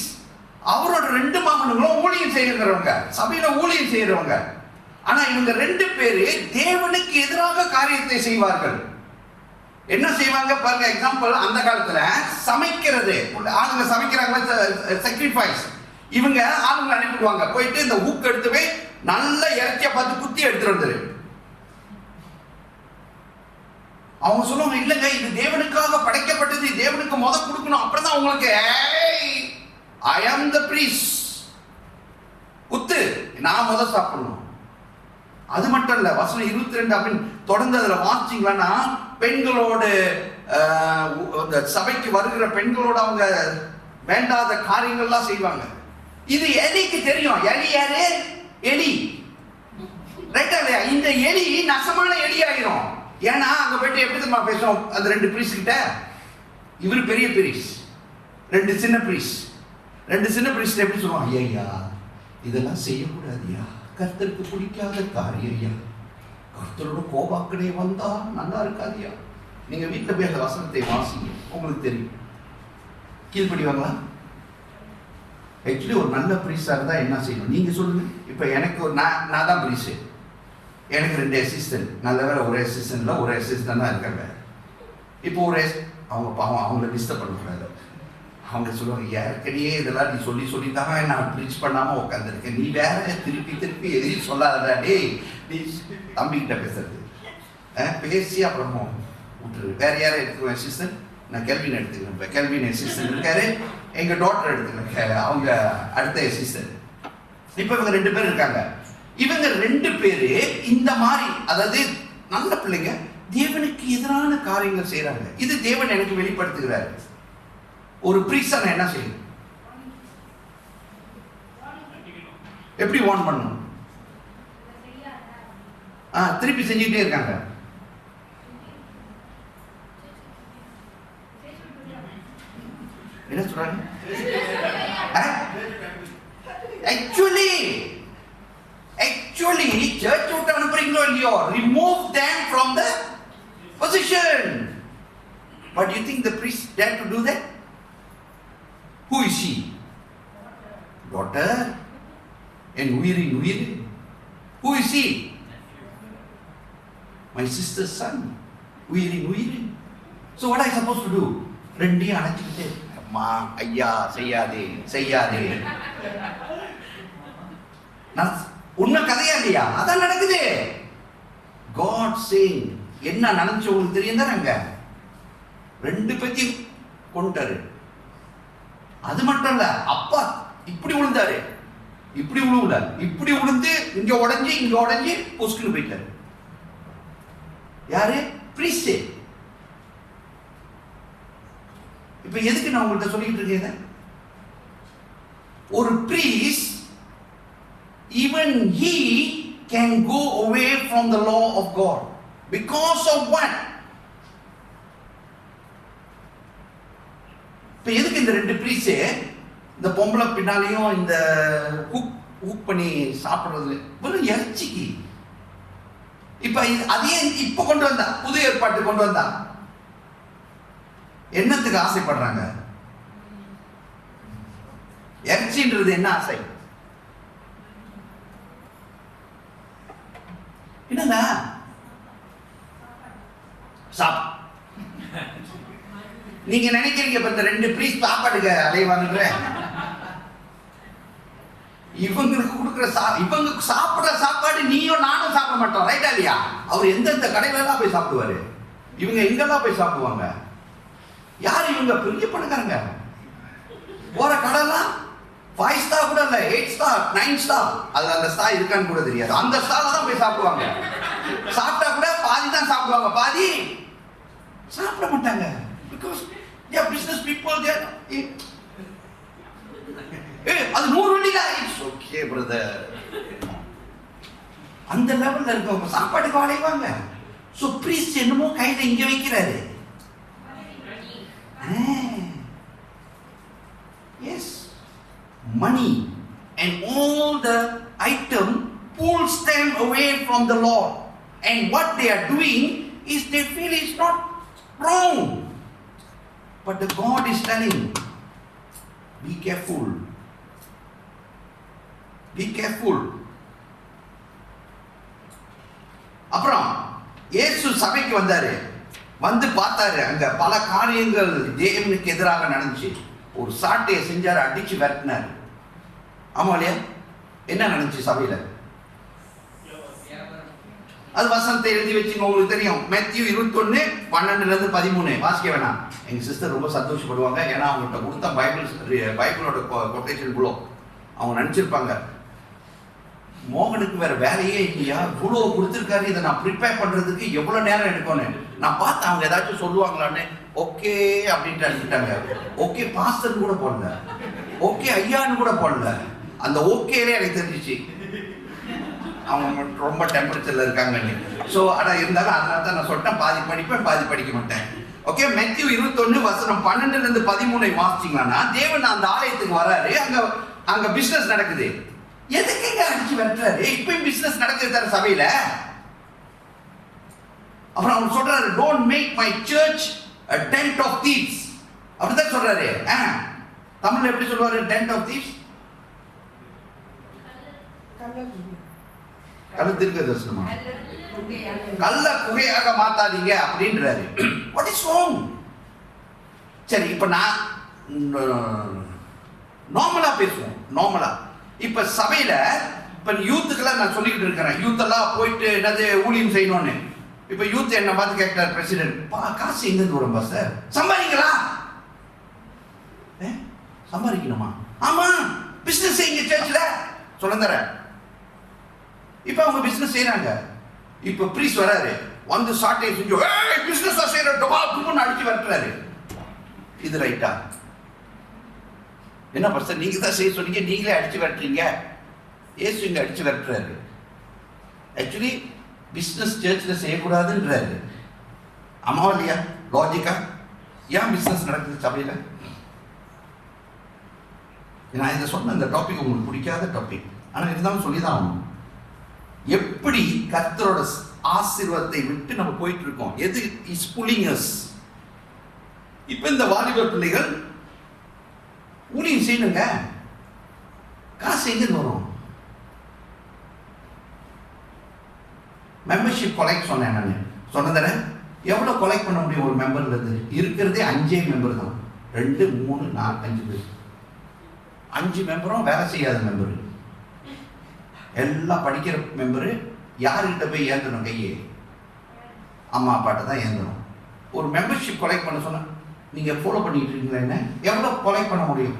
Speaker 3: அவரோட 2 மகன்களும் ஊழியம் செய்யறவங்க, சபையில ஊழியம் செய்யறவங்க. ஆனா இவங்க 2 பேரு தேவனுக்கு எதிராக காரியத்தை செய்வார்கள். என்ன செய்வாங்க பாருங்க. எக்ஸாம்பிள், அந்த காலத்துல சமைக்கிறது, ஆளுங்க சமைக்கிறாங்க, sacrifice. இவங்க ஆளுங்க அனுப்பிடுவாங்க, போயிட்டு இந்த ஊக்கு எடுத்து போய் நல்ல இறக்கிய பார்த்து குத்தி எடுத்துட்டு வந்துரு. அவங்க சொல்லுவாங்க, இல்லங்க இது தேவனுக்காக படைக்கப்பட்டது, தேவனுக்கு கொடுக்கணும், அப்படிதான் உங்களுக்கு I am the priest. குத்து, நான் சாப்பிடணும். அது மட்டும் இல்ல, வசனம் 22 அப்படின்னு தொடர்ந்து அதுல வாசிச்சீங்களா, பெண்களோடு அந்த சபைக்கு வருகிற பெண்களோடு அவங்க வேண்டாத காரியங்கள்லாம் செய்வாங்க. இது எலிக்கு தெரியும். எலி யாரு? எலி. ரைட்டா இல்லையா? இந்த எலி நசமான எலி ஆயிரும். ஏன்னா அங்க போயிட்டு எப்படி தெரியுமா பேசும் அந்த 2 பிரீஸ் கிட்ட? இவரு பெரிய பிரீஸ், 2 சின்ன பிரீஸ். 2 சின்ன பிரீஸ் எப்படி சொல்லுவாங்க? ஐயா இதெல்லாம் செய்யக்கூடாதுயா, கர்த்தருக்கு பிடிக்காத காரியம் ஐயா, கர்த்தரோட கோபாக்கடை வந்தா நல்லா இருக்காதியா. நீங்க வீட்டுல போய் அந்த வசனத்தை வாசிங்க, உங்களுக்கு தெரியும். கீழ்படிவாங்களா? ஆக்சுவலி ஒரு நல்ல பிரீஸா இருந்தா என்ன செய்யணும் நீங்க சொல்லுங்க. இப்ப எனக்கு நான் தான் பிரீஸ், எனக்கு 2 அசிஸ்டன்ட். நல்ல வேலை ஒரு அசிஸ்டன்ட்ல ஒரு அசிஸ்டன்ட் தான் இருக்காங்க. இப்போ ஒரு அவங்க பாவம், அவங்கள டிஸ்டர்ப் பண்ணக்கூடாது. அவங்க சொல்லுவாங்க, ஏற்கனவே இதெல்லாம் நீ சொல்லி தான் நான் ப்ரீச் பண்ணாம உட்காந்துருக்கேன், நீ வேற திருப்பி எதையும் சொல்லாதடா. டேய் நீ தம்பிக்கிட்ட பேசுறது பேசி அப்புறமா விட்டுரு. வேற யாரும் எடுத்துக்குவேன் அசிஸ்டன்ட்? நான் கெல்வின் எடுத்துக்கிறேன். இப்போ கெல்வின் அசிஸ்டன்ட் இருக்காரு, எங்க டாக்டர் எடுத்துக்கிறேன் அவங்க அடுத்த அசிஸ்டன்ட். இப்போ இவங்க 2 பேர் இருக்காங்க. இவங்க 2 பேரு இந்த மாதிரி, அதாவது நல்ல பிள்ளைங்க, தேவனுக்கு எதிரான காரியங்கள் செய்யறாங்க. இது தேவன் எனக்கு வெளிப்படுத்துகிறாரு. ஒரு பிரீஸ்டா நான் என்ன செய்யணும்? எப்படி வார்ன் பண்ணணும்? திருப்பி செஞ்சுட்டே இருக்காங்க. என்ன சொல்றாங்க? Actually சர்ச் விட்டு அனுப்புறீங்களோ இல்லையோ, remove them from the position. But you think the priest dare to do that? Who is she? Daughter and Uiri. Who is he? My sister's son, Uiri. So what are you supposed to do? ரெண்டையும் அணைச்சிக்கிட்டு, அம்மா ஐயா செய்யாதே. உண்மை கதையா இல்லையா? அதான் நடக்குது. God saying, என்ன நினைச்சு உங்களுக்கு தெரியும் தானங்க? 2 பேத்தையும் கொண்டாரு. அது மட்டும் இல்ல, அப்பா இப்படி விழுந்தாரு, இப்படி விழுந்து இங்க உடஞ்சி பொஸ்குன்னு போயிட்டாரு. யாரு? பிரீஸ்ட். இப்ப எதுக்கு நான் உங்கள்கிட்ட சொல்லிட்டு இருக்கேன்? ஒரு priest, even he can go away from the law of God because of what? இப்ப எதுக்கு இந்த 2 பிரீஸ்ட் இந்த பொம்பளை பின்னாலையும் இந்த ஹூக் பண்ணி சாப்பிடுறது? வெறும் இறைச்சிக்கு. இப்ப அதே இப்ப கொண்டு வந்தா, புது ஏற்பாட்டு கொண்டு வந்தா, என்னத்துக்கு ஆசைப்படுறாங்க? இறைச்சின்றது என்ன ஆசை? என்னங்க நீங்க நினைக்கிறீங்க இந்த 2 பிரீஸ்ட் சாப்பாடுக்கு அலைவாங்க. இவங்களுக்கு கொடுக்குற இவங்க சாப்பிடுற சாப்பாடு நீயும் நானும் சாப்பிட மாட்டோம். ரைட்டா இல்லையா? அவர் எந்தெந்த கடையில எல்லாம் போய் சாப்பிடுவாரு, இவங்க எங்கெல்லாம் போய் சாப்பிடுவாங்க? யாரு இவங்க? பெரிய பணக்காரங்க. போற கடைலாம் 5 ஸ்டார் கூட இல்ல, 8 ஸ்டார் 9 ஸ்டார். அது அந்த ஸ்டார் இருக்கான்னு கூட தெரியாது. அந்த ஸ்டார்ல தான் போய் சாப்பிடுவாங்க. சாப்பிட்டா கூட பாதி தான் சாப்பிடுவாங்க, பாதி சாப்பிட மாட்டாங்க. Because they are business people. அது 100 வெள்ளிடா. It's okay brother. அந்த லெவல்ல இருக்கவங்க சாப்பாட்டுக்கு வாழைவாங்க. சோ பிரீஸ்ட் என்னமோ கையில இங்க வைக்கிறாரு. Yes, money and all the item pulls them away from the Lord, and what they are doing is they feel it's not wrong, but the God is telling, be careful. அப்புறம் இயேசு சபைக்கு வந்தாரு, வந்து பார்த்தாரு, அங்க பல காரியங்கள் தேவனுக்கு எதிராக நடந்துச்சு. ஒரு சாட்டையை செஞ்சாரு, அடிச்சு விரட்டினாரு. ஆமா இல்லையா? என்ன நடந்துச்சு சபையில? அது வசனத்தை எழுதி வச்சுங்க, உங்களுக்கு தெரியும். மேத்யூ 21:12-13 வாசிக்க வேணாம். எங்க சிஸ்டர் ரொம்ப சந்தோஷப்படுவாங்க, ஏன்னா அவங்கள்ட்ட கொடுத்த பைபிளோட கொட்டேஷன் குளோ அவங்க நினைச்சிருப்பாங்க, மோகனுக்கு வேற வேலையே இல்லையா, குளோ கொடுத்துருக்காரு, இதை நான் ப்ரிப்பேர் பண்றதுக்கு எவ்வளவு நேரம் எடுக்கணும். நான் பார்த்தேன் அவங்க ஏதாச்சும் சொல்லுவாங்களான்னு. ஓகே அப்படின்ட்டு அனுப்பிட்டாங்க. ஓகே பாஸ்டர்னு கூட போடல, ஓகே ஐயான்னு கூட போடல. அந்த ஓகேலே எனக்கு தெரிஞ்சிச்சு அவங்க ரொம்ப டெம்பரேச்சர்ல இருக்காங்கன்னு. ஸோ ஆனால் இருந்தாலும் அதனால தான் நான் சொல்லிட்டேன், பாதி படிப்பேன் பாதி படிக்க மாட்டேன். ஓகே, Matthew 21:12-13 வாசிச்சிங்கன்னா, தேவன் அந்த ஆலயத்துக்கு வராரு, அங்க பிசினஸ் நடக்குது. எதுக்கு அடிச்சு வெட்டுறாரு? இப்பயும் பிசினஸ் நடக்குது தர சபையில. அப்புறம் அவர் சொல்றாரு, don't make my church a tent of thieves. அப்படிதான் சொல்றாரு. தமிழ்ல எப்படி சொல்வாரு tent of thieves? கள்ளத்திற்கு தரிசனமா? கள்ள குகையாக மாத்தாதீங்க அப்படின்றாரு. What is wrong? சரி, இப்ப நான் நார்மலா பேசுவோம். நார்மலா இப்ப சபையில இப்ப யூத்துக்கெல்லாம் நான் சொல்லிக்கிட்டு இருக்கிறேன், யூத் எல்லாம் போயிட்டு என்னது ஊழியம் செய்யணும்னு. இப்ப யூத் என்ன பார்த்து கேட்கிறார் பிரசிடென்ட், காசு எங்க இருந்து வரும் சார்? சம்பாதிங்களா? சம்பாதிக்கணுமா? ஆமா, பிசினஸ் செய்யுங்க சர்ச்ல சொல்லுங்க. இப்ப அவங்க பிசினஸ் செய்யறாங்க. இப்ப பிரீஸ் வராரு, வந்து சாட்டை செஞ்சு பிசினஸ் செய்யற டொபாக்குன்னு அடிச்சு வரட்டுறாரு. இது ரைட்டா? என்ன பஸ்டர் நீங்க தான் செய்ய சொன்னீங்க, நீங்களே அடிச்சு வரட்டுறீங்க. ஏசு இங்க அடிச்சு வரட்டுறாரு. Actually business சர்ச்ல செய்யக்கூடாதுன்றாரு. ஆமாவா இல்லையா? லாஜிக்கா? ஏன் பிசினஸ் நடக்குது சபையில? நான் இதை சொன்ன இந்த டாபிக் உங்களுக்கு பிடிக்காத டாபிக், ஆனா இருந்தாலும் சொல்லிதான் ஆகணும். எப்படி கர்த்தரோட ஆசீர்வாதத்தை விட்டு நம்ம போயிட்டு இருக்கோம். எது இஸ் புல்லிங் அஸ்? இப்ப இந்த வாலிப பிள்ளைகள் ஊழியம் செய்யணுங்க, காசு எங்க வரும்? மெம்பர்ஷிப் கொலெக்ட் சொன்னேன் நான். சொன்னதானே எவ்வளவு கொலெக்ட் பண்ண முடியும் ஒரு மெம்பர்ல இருந்து? இருக்கிறதே 5 மெம்பர் தான். 2, 3, 4, 5 பேர். 5 மெம்பரும் வேலை செய்யாத மெம்பரு, எல்லாம் படிக்கிற மெம்பரு. யாருக்கிட்ட போய் ஏந்தணும்? கையே அம்மா அப்பாட்ட தான் ஏந்தணும். ஒரு மெம்பர்ஷிப் கொலெக்ட் பண்ண சொன்ன நீங்க ஃபாலோ பண்ணிட்டு இருக்கீங்களா? என்ன எவ்வளவு கொலெக்ட் பண்ண முடியும்?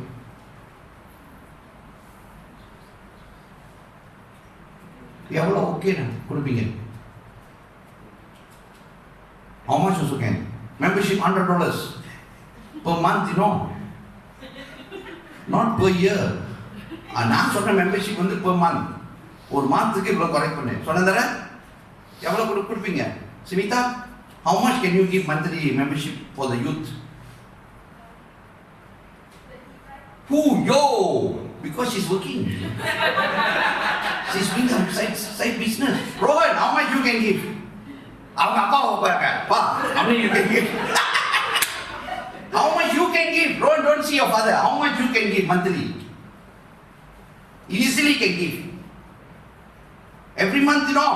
Speaker 3: எவ்வளவு ஓகே கொடுப்பீங்க? How much is okay? Membership $100 per month, you know, not per year. நான் சொன்ன மெம்பர்ஷிப் வந்து per month. ஒரு மாதத்துக்கு இவ்வளவு கரெக்ட் பண்ணு சொன்னதார எவ்வளவு கொடுப்பீங்க? Smita, how much can you give monthly membership for the youth? Who? Yo! Because she's working. She's doing some side business. Rohan, how much you can give? அவங்க அப்பா பாருங்க, பா, how much you can give? How much you can give? Don't see your father. How much you can give monthly? Easily can give. Every month, you know,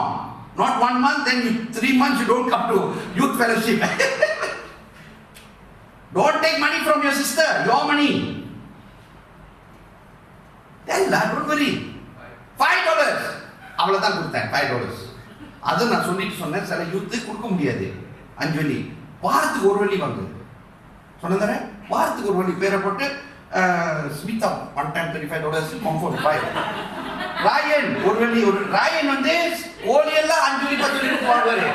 Speaker 3: not 1 month, then 3 months you don't come to youth fellowship. Don't take money from your sister, your money. Tell her, don't worry. $5 அவ்வளவுதான் கொடுத்தேன். $5. அது நான் சொல்லிட்டு சொன்னேன், சில youth கொடுக்க முடியாது. 5 வெள்ளி வாரத்துக்கு 1 வெள்ளி வாங்க சொன்னதானே. வாரத்துக்கு 1 வெள்ளி பேரை போட்டு Smitha one time $35, comfort 5. Ryan 1 வெள்ளி. ராயன் வந்து ஓலி எல்லாம் 5 வெள்ளி 10 வெள்ளி போடுவாரு.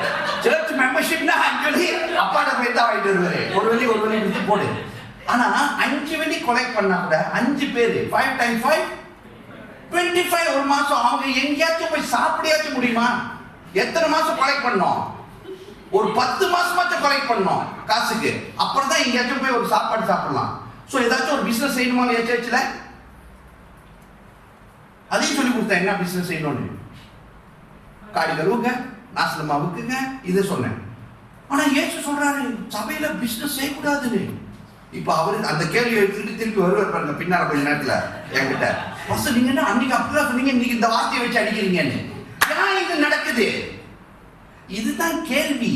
Speaker 3: சர்ச் மெம்பர்ஷிப்னா 5 வெள்ளி அப்பாட போய் தான் வாங்கிட்டு வருவாரு. 1 வெள்ளி 1 வெள்ளி கொடுத்து போடு. ஆனா 5 வெள்ளி கொலெக்ட் பண்ணா கூட 5 பேரு 5 times 5 25 ஒரு மாசம். அவங்க எங்கேயாச்சும் போய் சாப்பிடையாச்சும் முடியுமா? எத்தனை மாசம் கொலெக்ட் பண்ணோம்? ஒரு 10 மாசமாச்சும் கொலெக்ட் பண்ணோம் காசுக்கு. அப்புறம் தான் எங்கேயாச்சும் போய் ஒரு சாப்பாடு சாப்பிடலாம். ஸோ ஏதாச்சும் ஒரு பிசினஸ் செய்யணுமா இல்லையா சர்ச்சில்? அதையும் சொல்லி கொடுத்தேன், என்ன பிசினஸ் செய்யணும்னு. காடி கழுவுங்க, நாசலமா விற்குங்க, இதை சொன்னேன். ஆனா ஏசு சொல்றாரு சபையில பிசினஸ் செய்யக்கூடாதுன்னு. இப்ப அவரு அந்த கேள்வி எடுத்துட்டு திருப்பி வருவார் பாருங்க பின்னால கொஞ்ச நேரத்துல என்கிட்ட. ஃபர்ஸ்ட் நீங்க என்ன அன்னைக்கு அப்படிதான் சொன்னீங்க, இன்னைக்கு இந்த வார்த்தையை வச்சு அடிக்கிறீங்கன்னு. ஏன் இது நடக்குது? இதுதான் கேள்வி.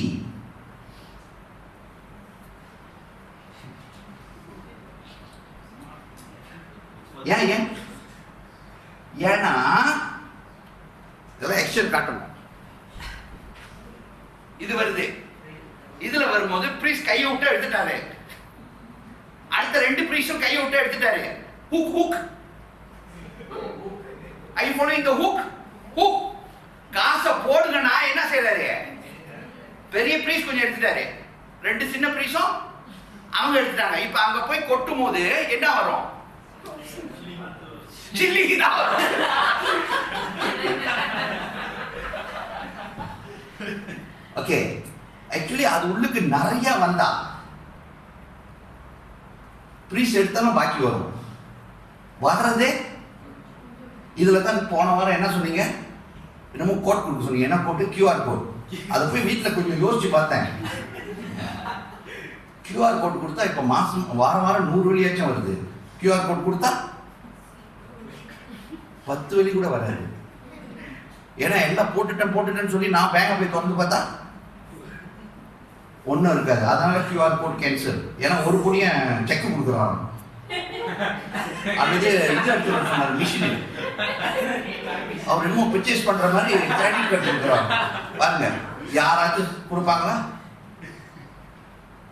Speaker 3: ஏன்? ஏன்னா இதெல்லாம் ஆக்ஷன் காட்டணும். இது வருது, இதுல வரும்போது பிரீஸ் கையை விட்டு எடுத்துட்டாரு. அடுத்த 2 பிரீஸும் கையை விட்டு எடுத்துட்டாரு. Hook I following the hook. காசை போடுங்கன்னா என்ன செய்யறாரு? பெரிய ப்ரீஸ் கொஞ்சம் எடுத்துட்டாரு, 2 சின்ன ப்ரீஸும் அவங்க எடுத்துட்டாங்க. இப்ப அங்க போய் கொட்டும் போது என்ன வரும்? சில்லி தான் வரும். ஓகே, ஆக்சுவலி அது உள்ளுக்கு நிறைய வந்தா ப்ரீஸ் எடுத்தாலும் பாக்கி வரும். வர்றதே இதுல தான். போன வாரம் என்ன சொன்னீங்க? என்னமோ கோட் கொடுக்க சொன்னீங்க. என்ன கோட்டு? QR code. அதை போய் வீட்டில் கொஞ்சம் யோசிச்சு பார்த்தேன். QR கோட் கொடுத்தா இப்ப மாசம் வாரம் 100 வழியாச்சும் வருது. QR கோட் கொடுத்தா 10 வழி கூட வராது. ஏன்னா எல்லாம் போட்டுட்டேன்னு சொல்லி நான் பேங்கை போய் திறந்து பார்த்தா ஒன்றும் இருக்காது. அதனால QR கோட் கேன்சல். ஏன்னா ஒரு கோடிய செக் கொடுக்குறாங்க. அல்லது இது சொன்னார் மிஷின், அவர் என்னமோ பர்ச்சேஸ் பண்ற மாதிரி கிரெடிட் கார்டு கொடுக்குறாங்க. பாருங்க, யாராச்சும் கொடுப்பாங்களா?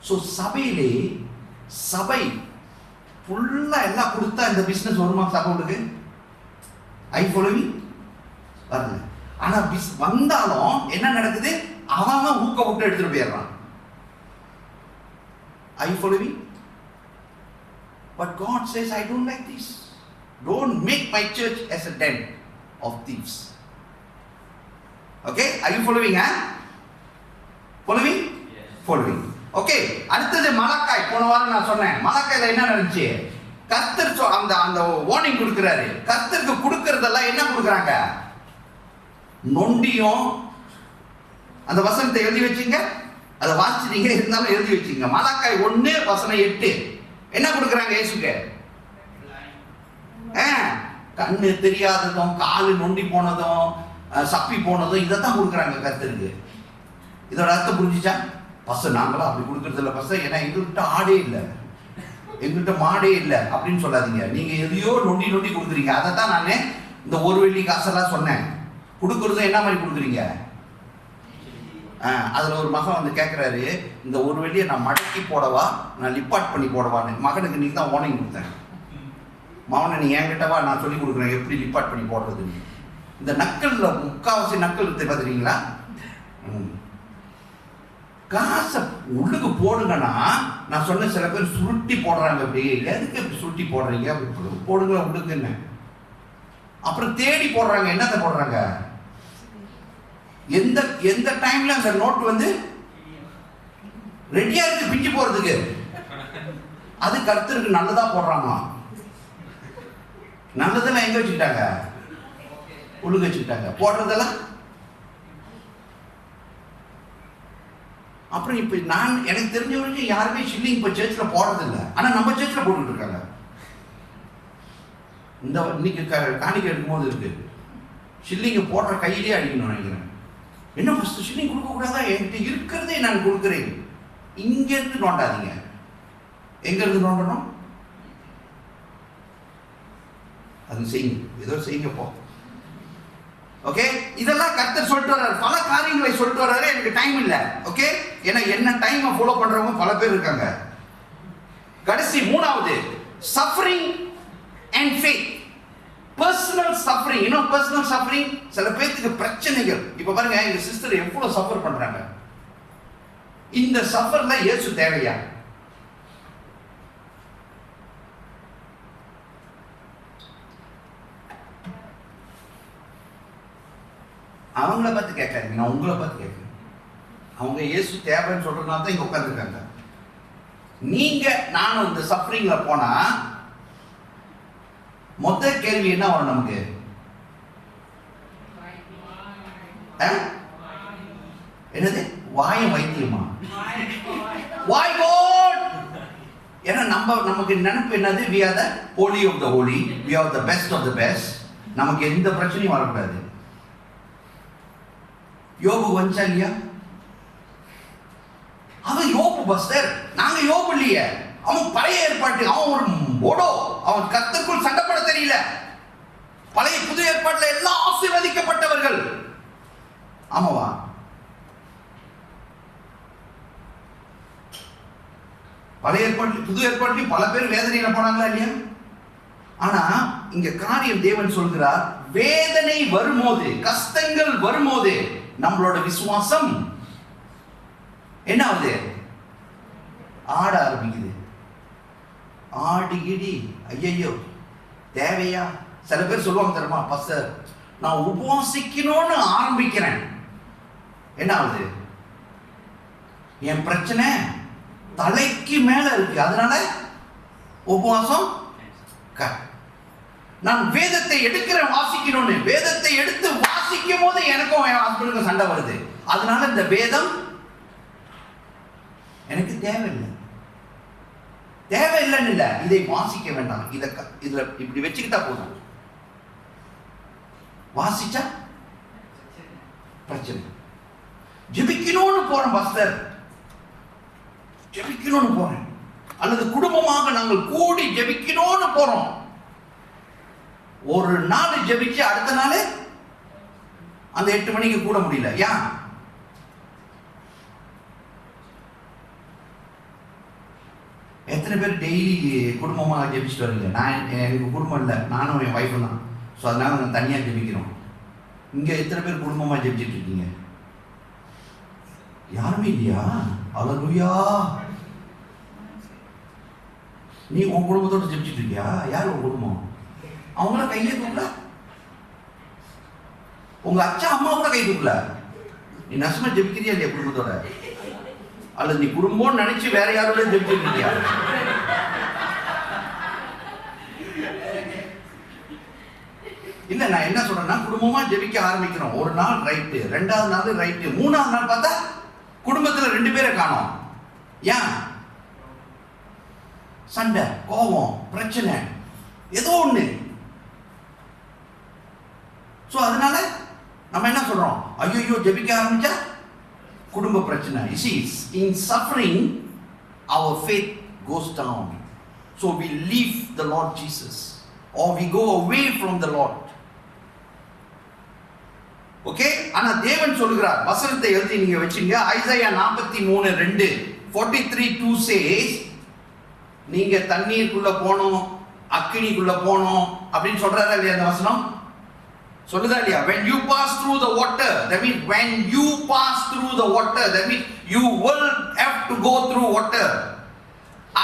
Speaker 3: ஸோ சபை ஃபுல்லா எல்லாம் கொடுத்தா இந்த பிசினஸ் வருமா? சபைக்கு ஐ ஃபாலோவி வரல. ஆனா வந்தாலும் என்ன நடக்குது? அவன் ஊக்க விட்டு எடுத்துட்டு போயிடுறான். ஐ ஃபாலோவி. But God says, I don't like this. Don't make my church as a den of thieves. Okay, are you following? Following? Yes. Following. Okay, அடுத்தது மலாக்காய். போன வாரம் நான் சொன்னேன், மலாக்காயில என்ன நடந்துச்சு? கர்த்தர் அந்த வார்னிங் கொடுக்கிறாரு. கர்த்தருக்கு கொடுக்கறதெல்லாம் என்ன கொடுக்குறாங்க? நொண்டியும். அந்த வசனத்தை எழுதி வச்சுங்க, அதை வாசிச்சீங்க, இருந்தாலும் எழுதி வச்சுங்க. மலாக்காய் 1 வசனம் 8 என்ன கொடுக்குறாங்க இயேசுக்கு? கண்ணு தெரியாததும், காலு நொண்டி போனதும், சப்பி போனதும், இதைத்தான் கொடுக்குறாங்க கர்த்தருக்கு. இதோட அர்த்தம் புரிஞ்சுச்சா? பச நாங்களும் அப்படி கொடுக்கறது இல்லை பச, ஏன்னா எங்கள்கிட்ட ஆடே இல்லை, எங்கள்கிட்ட மாடே இல்லை அப்படின்னு சொல்லாதீங்க. நீங்க எதையோ நொண்டி கொடுக்குறீங்க. அதை தான் நான் இந்த 1 வெள்ளி காசெல்லாம் சொன்னேன். கொடுக்கறதும் என்ன மாதிரி கொடுக்குறீங்க? அதுல ஒரு மகன் வந்து கேட்கிறாரு, இந்த 1 வெள்ளியை நான் மடக்கி போடவா, நான் லிப்பாட் பண்ணி போடவான்னு. மகனுக்கு நீங்க தான் வார்னிங் கொடுத்தேன். மகனை நீ என்கிட்டவா, நான் சொல்லி கொடுக்குறேன் எப்படி லிப்பாட் பண்ணி போடுறதுன்னு. இந்த நக்கல்ல முக்காவாசி நக்கல் பார்த்துறீங்களா? காசை உள்ளுக்கு போடுங்கன்னா, நான் சொன்ன சில பேர் சுருட்டி போடுறாங்க. அப்படி எதுக்கு அப்படி சுருட்டி போடுறீங்க? அப்படி போடுங்களா உள்ளுக்குன்னு. அப்புறம் தேடி போடுறாங்க. என்னத்தை போடுறாங்க? எந்த டைம்ல அந்த நோட் வந்து ரெடியா இருக்கு பிஞ்சு போறதுக்கு, அது கர்த்தருக்கு நல்லதா போடுறாங்க. நல்லதெல்லாம் எங்க வச்சுக்கிட்டாங்க? உள்ளுக்கு வச்சுக்கிட்டாங்க. போடுறதெல்லாம் அப்புறம் இப்ப எனக்கு தெரிஞ்ச வரைக்கும் யாருமே ஷில்லிங் இப்ப சர்ச்ல போடுறது இல்லை. ஆனா நம்ம சர்ச்ல போட்டுட்டு இருக்காங்க. இந்த இன்னைக்கு காணிக்கை எடுக்கும்போது இருக்கு, ஷில்லிங்க போடுற கையிலேயே அடிக்கணும் நினைக்கிறேன். என்ன ஃபர்ஸ்ட் ஷில்லிங் கொடுக்க கூடாதா? என்கிட்ட இருக்கிறதே நான் கொடுக்குறேன். இங்க இருந்து நோண்டாதீங்க. எங்க இருந்து நோண்டணும்? அது செய்யுங்க, ஏதோ செய்யுங்க போ. ஓகே, இதெல்லாம் கர்த்தர் சொல்லிட்டு வர்றாரு. பல காரியங்களை சொல்லிட்டு வர்றாரு. எனக்கு டைம் இல்லை. ஓகே, ஏன்னா என்ன டைம் ஃபாலோ பண்றவங்க பல பேர் இருக்காங்க. கடைசி 3வது suffering and faith. Personal suffering. இன்னும் பர்சனல் சஃபரிங். சில பேருக்கு பிரச்சனைகள். இப்ப பாருங்க, எங்க சிஸ்டர் எவ்வளவு சஃபர் பண்றாங்க. இந்த சஃபர்ல இயேசு தேவையா? அவங்கள பார்த்து கேட்காதீங்க, நான் உங்களை பார்த்து கேட்கிறேன். அவங்க இயேசு தேவைன்னு சொல்றதுனால தான் இங்க உட்கார்ந்துருக்காங்க. நீங்க நானும் இந்த சஃபரிங்ல போனா மொத்த கேள்வி என்ன வரும் நமக்கு? என்னது? வாயம் வைத்தியமா? Why God? ஏன்னா நமக்கு நினைப்பு என்னது? We are the holy of the holy, we are the best of the best. நமக்கு எந்த பிரச்சனையும் வரக்கூடாது. யோபு வந்துச்சா இல்லையா? அவன் யோபு பஸ்டர், நாங்க யோபு இல்லையே. அவன் பழைய ஏற்பாட்டு, அவன் ஒரு ஓடோ, அவன் கர்த்தருக்குள் சண்டைப்பட தெரியல. பழைய புது ஏற்பாட்டுல எல்லாம் ஆசீர்வதிக்கப்பட்டவர்கள். ஆமாவா? பழைய ஏற்பாட்டு புது ஏற்பாட்டிலும் பல பேர் வேதனையில போனாங்களா இல்லையா? ஆனா இங்க காரியம் தேவன் சொல்கிறார், வேதனை வரும்போது, கஷ்டங்கள் வரும்போது நம்மளோட விசுவாசம் என்ன ஆகுது? ஆட ஆரம்பிக்குது. ஆடி இடி, ஐயோ தேவையா? சில பேர் சொல்லுவாங்க தெரியுமா, பாஸ்டர் நான் உபவாசிக்கணும்னு ஆரம்பிக்கிறேன், என்ன ஆகுது? என் பிரச்சனை தலைக்கு மேல இருக்கு, அதனால உபவாசம். நான் வேதத்தை எடுக்கிறேன் வாசிக்கணும்னு, வேதத்தை எடுத்து வாசிக்கும் போது எனக்கும் என் ஹஸ்பண்டுக்கும் சண்டை வருது, அதனால இந்த வேதம் எனக்கு தேவையில்லை. தேவையில்லைன்னு இல்லை, இதை வாசிக்க வேண்டாம், இதுல இப்படி வச்சுக்கிட்டா போதும். வாசிச்சா பிரச்சனை. ஜெபிக்கணும்னு போறேன் பாஸ்டர், ஜெபிக்கணும்னு போறேன், அல்லது குடும்பமாக நாங்கள் கூடி ஜெபிக்கணும்னு போறோம். ஒரு நாள் ஜெபிச்சு அடுத்த நாள் அந்த 8 மணிக்கு கூட முடியல. ஏன்? எத்தனை பேர் டெய்லி குடும்பமாக ஜெபிச்சுட்டு வரீங்க? எனக்கு குடும்பம் இல்லை, நானும் என் ஒய்ஃபும் தான். ஸோ அதனால நாங்கள் தனியாக ஜெபிக்கிறோம். இங்கே எத்தனை பேர் குடும்பமாக ஜெபிச்சுட்டு இருக்கீங்க? யாருமே இல்லையா? அல்லேலூயா. நீ உன் குடும்பத்தோட ஜெபிச்சுட்டு இருக்கியா? யார் உன் குடும்பம்? அவங்கள கையிலே தூக்கல. உங்க அச்சா அம்மா கூட கை தூக்கல. நீ நசுமா ஜெபிக்கிறியா இல்லையா குடும்பத்தோட? அல்லது நீ குடும்பம் நினைச்சு வேற யாரோட ஜெபிச்சுட்டு இருக்கியா? இல்ல, நான் என்ன சொல்றேன்னா, குடும்பமா ஜெபிக்க ஆரம்பிக்கிறோம். ஒரு நாள் ரைட்டு, 2வது நாள் ரைட்டு, 3வது நாள் பார்த்தா குடும்பத்துல 2 பேரை காணோம். ஏன்? சண்டை, கோபம், பிரச்சனை, ஏதோ ஒண்ணு. சோ அதனால நம்ம என்ன சொல்றோம்? ஐயோ ஜெபிக்க ஆரம்பிச்சா குடும்ப பிரச்சனை. You see, in suffering our faith goes down. So we leave the Lord Jesus or we go away from the Lord. Okay? ஆனா தேவன் சொல்லுகிறார், வசனத்தை எழுதி நீங்க வச்சீங்க. ஐசாயா 43:2 43:2 says, நீங்க தண்ணீருக்குள்ள போனோம், அக்கினிக்குள்ள போனோம் அப்படின்னு சொல்றாரா இல்லையா அந்த வசனம்? சொல்லுதா இல்லையா? When you pass through the water, that means when you pass through the water, that means you will have to go through water.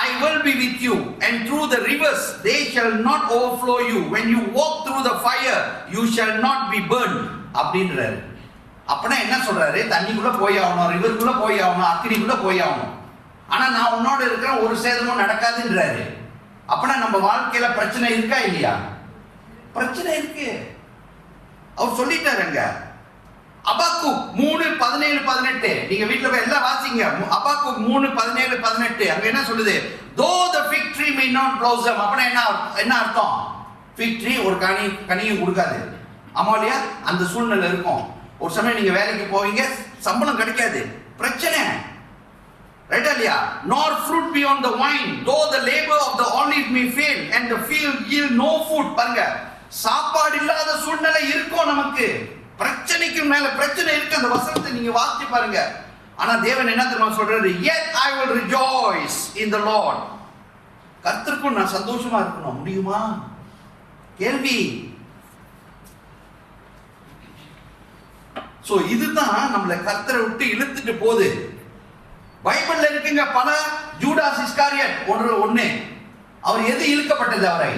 Speaker 3: I will be with you, and through the rivers they shall not overflow you. When you walk through the fire, you shall not be burned. அப்படின்றாரு. அப்பனா என்ன சொல்றாரு? தண்ணிக்குள்ள போய் ஆகணும், ரிவருக்குள்ள போய் ஆகணும், அக்கினிக்குள்ள போய் ஆகணும். ஆனா நான் உன்னோட இருக்கிறேன், ஒரு சேதமும் நடக்காதுன்றாரு. அப்பனா நம்ம வாழ்க்கையில பிரச்சனை இருக்கா இல்லையா? பிரச்சனை இருக்கு. அவர் சொல்லிட்டாருங்க. அபாக்குக் 3:17-18 நீங்க வீட்டுல போய் எல்லாம் வாசிங்க. அபாக்குக் 3:17-18 அங்க என்ன சொல்லுது? Though the fig tree may not blossom, அப்பனா என்ன அர்த்தம்? fig tree ஒரு கனியும் கொடுக்காது. ஆமாலியா? அந்த சூழ்நிலை இருக்கும். ஒரு சமயம் நீங்க வேலைக்கு போவீங்க, சம்பளம் கிடைக்காது, பிரச்சனை. ரைட்டா இல்லையா? nor fruit be on the vine, though the labor of the olive may fail and the field yield no food. பாருங்க, சாப்பாடு இல்லாத சூழ்நிலை இருக்கும் நமக்கு. பிரச்சனைக்கு மேல பிரச்சனை இருக்கு. அந்த வசனத்தை நீங்க வாசிச்சு பாருங்க. ஆனா தேவன் என்ன தெரியுமா சொல்றாரு? yet I will rejoice in the Lord. கர்த்தருக்குள் நான் சந்தோஷமா இருக்கணும். முடியுமா? கேள்வி. சோ இதுதான் நம்மளை கர்த்தரை விட்டு இழுத்துட்டு போகுது. பைபிள்ல இருக்குங்க பல. ஜூடாஸ் இஸ்காரியட் ஒண்ணு. அவர் எது இழுக்கப்பட்டது? அவரை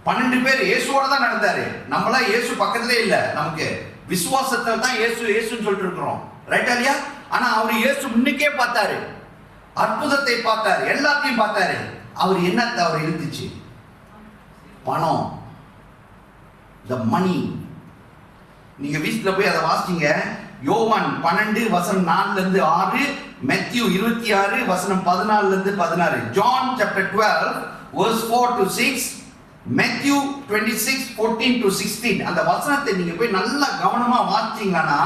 Speaker 3: 12 பேர் இயேசுவோட தான் நடந்தாரு. நம்மளா இயேசு பக்கத்திலே இல்ல. நமக்கு விசுவாசத்தில் தான் இயேசுன்னு சொல்லிட்டு இருக்கிறோம். ரைட்டா இல்லையா? ஆனா அவர் இயேசு முன்னுக்கே பார்த்தாரு, அற்புதத்தை பார்த்தாரு, எல்லாத்தையும் பார்த்தாரு. அவர் என்னத்தை அவர் இழுத்துச்சு? பணம், the money. நீங்க வீட்டுல போய் அதை வாசிங்க. யோவான் 12:4-6, மேத்யூ 26:14-16, ஜான் chapter 12:4-6, மேத்யூ 26:14-16. அந்த வசனத்தை நீங்க போய் நல்லா கவனமா வாசிச்சீங்கன்னா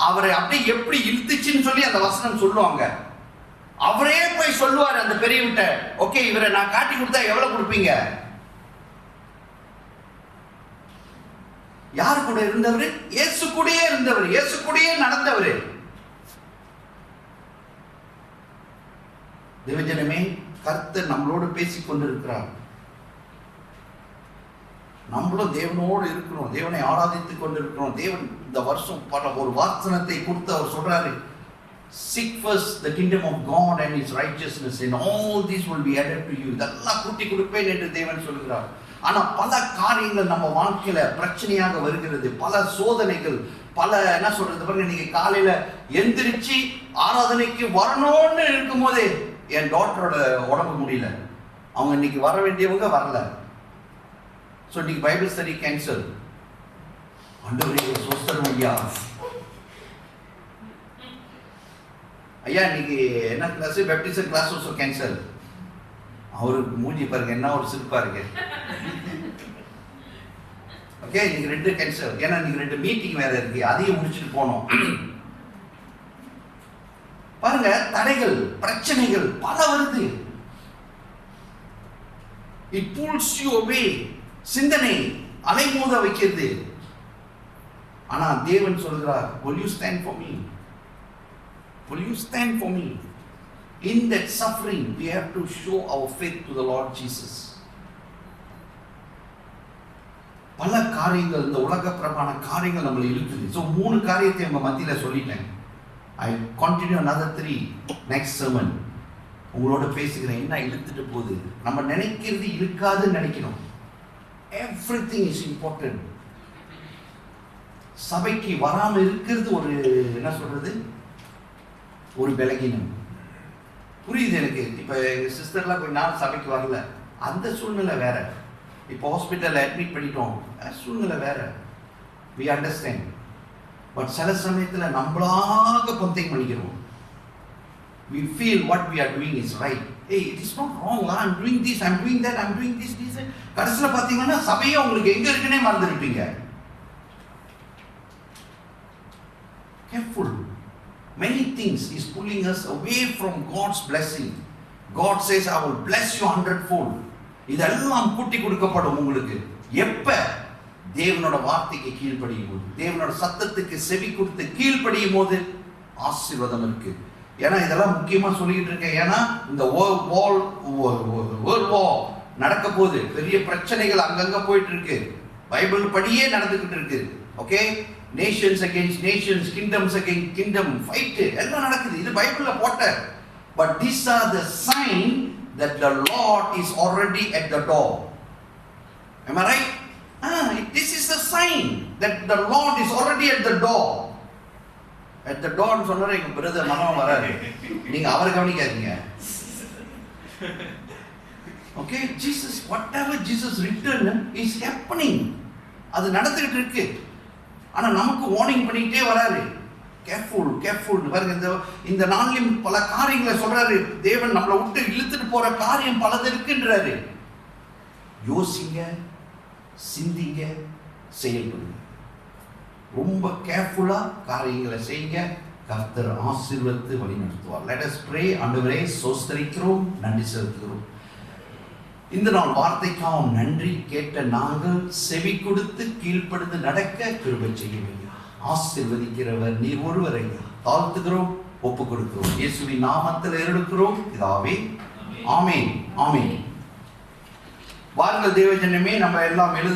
Speaker 3: அவரை அப்படியே எப்படி இழுத்துச்சுன்னு சொல்லி அந்த வசனம் சொல்லுவாங்க. அவரே போய் சொல்லுவாரு அந்த பெரியவிட்ட, ஓகே இவரை நான் காட்டி கொடுத்தா எவ்வளவு கொடுப்பீங்க? யாரு கூட இருந்தவர்? இயேசு கூடயே இருந்தவர், இயேசு கூடயே நடந்தவர். தேவஜனமே, கர்த்தர் நம்மளோடு பேசிக் கொண்டிருக்கிறார். நம்மளும் தேவனோடு இருக்கிறோம், தேவனை ஆராதித்துக் கொண்டிருக்கிறோம். தேவன் இந்த வருஷம் பல ஒரு வாசனத்தை கொடுத்து அவர் சொல்றாரு, seek first the kingdom of God and his righteousness, and all these will be added to you. இதெல்லாம் கூட்டி கொடுப்பேன் என்று தேவன் சொல்கிறார். ஆனா பல காரியங்கள் நம்ம வாழ்க்கையில பிரச்சனையாக வருகிறது. பல சோதனைகள், பல என்ன சொல்றது பாருங்க, நீங்க காலையில எந்திரிச்சு ஆராதனைக்கு வரணும்னு இருக்கும் போதே என் டாக்டரோட உடம்பு முடியல, அவங்க இன்னைக்கு வர வேண்டியவங்க வரல, ஸோ இன்னைக்கு பைபிள் ஸ்டடி கேன்சல். ஆண்டவரே சோஸ்தரம் ஐயா, ஐயா இன்னைக்கு என்ன class, baptism class also cancel. அவருக்கு மூஞ்சி பாருங்க, என்ன ஒரு சிரிப்பா இருக்கு. ஓகே, இன்னைக்கு 2 கேன்சல், ஏன்னா இன்னைக்கு 2 மீட்டிங் வேற இருக்கு, அதையும் முடிச்சுட்டு போனோம். பாருங்க, தடைகள், பிரச்சனைகள் பல வருது. It pulls you away. சிந்தனை அலைமோத வைக்கிறது. ஆனா தேவன் சொல்கிறார், will you stand for me? Will you stand for me? In that suffering, we have to show our faith to the Lord Jesus. பல காரியங்கள், இந்த உலக பிரமாண காரியங்கள் நம்மளை இழுக்குது. ஸோ 3 காரியத்தை உங்க மத்தியில சொல்லிட்டேன். I continue another 3 next sermon. உங்களோட பேசுகிறேன். என்ன இழுத்துட்டு போகுது, நம்ம நினைக்கிறது இழுக்காதுன்னு நினைக்கணும். Everything is important. சபைக்கு வராம இருக்கிறது ஒரு என்ன சொல்றது, ஒரு பலகீனம். புரியுது எனக்கு. இப்ப எங்க சிஸ்டர்லாம் கொஞ்ச நாள் சபைக்கு வரல, அந்த சூழ்நிலை வேற. இப்போ ஹாஸ்பிட்டல் அட்மிட் பண்ணிட்டோம், சூழ்நிலை வேற. we understand. பட் சில சமயத்துல நம்மளாக பொந்தை பண்ணிக்கிறோம். we feel what we are doing is right. Hey, it is not wrong. I'm doing this, I'm doing that, I'm doing this. கடைசியில பாத்தீங்கன்னா சபையே உங்களுக்கு எங்க இருக்குன்னே மறந்துருப்பீங்க. Careful. Many things is pulling us away from God's blessing. God says, I will bless you 100-fold. இதெல்லாம் கூட்டி கொடுக்கப்படும் உங்களுக்கு எப்ப தேவனோட வார்த்தைக்கு கீழ்ப்படியும் போது, தேவனோட சத்தத்துக்கு செவி கொடுத்து கீழ்ப்படியும் போது ஆசீர்வாதம் இருக்கு. ஏன்னா இதெல்லாம் முக்கியமா சொல்லிட்டு இருக்கேன். ஏன்னா இந்த வேர்ல்ட் வார் நடக்க போகுது. பெரிய பிரச்சனைகள் அங்கங்க போயிட்டு இருக்கு. பைபிள் படியே நடந்துகிட்டு இருக்கு. Okay, Nations against Nations, kingdoms against kingdom fight எல்லாம் நடக்குது. இது பைபிள்ல போட்ட. But these are the sign that the Lord is already at the door. Am I right? This is the sign that the Lord is already at the door. At the door னு சொன்னாரே எங்க brother மனோம் வராரு, நீங்க அவரை கவனிக்காதீங்க. Okay, Jesus, whatever Jesus written is happening. அது நடந்துகிட்டு இருக்கு. ஆனா நமக்கு வார்னிங் பண்ணிட்டே வராரு. Careful careful. பாருங்க, இந்த நாளிலும் பல காரியங்களை சொல்றாரு. தேவன் நம்மளை விட்டு இழுத்துட்டு போற காரியம் பலது இருக்குன்றாரு. யோசிங்க, சிந்திங்க, செயல்படுங்க. ரொம்ப கேர்ஃபுல்லா காரியங்களை செய்யுங்க. கர்த்தர் ஆசீர்வதித்து வழி நடத்துவார். Let us pray. ஆண்டவரே ஸ்தோத்திரிக்கிறோம், நன்றி செலுத்துகிறோம். இந்த நாள் வார்த்தைக்காக நன்றி. கேட்ட நாங்கள் செவி கொடுத்து கீழ்ப்படுத்து நடக்க கிருபை செய்யுங்க. ஆசீர்வதிக்கிறவர் நீர் ஒருவரை தாழ்த்துகிறோம், ஒப்பு கொடுக்கிறோம். இயேசுவின் நாமத்தில் எடுக்கிறோம் பிதாவே, ஆமென் ஆமென். வாருங்கள் தேவஜனமே, நம்ம எல்லாம் எழுத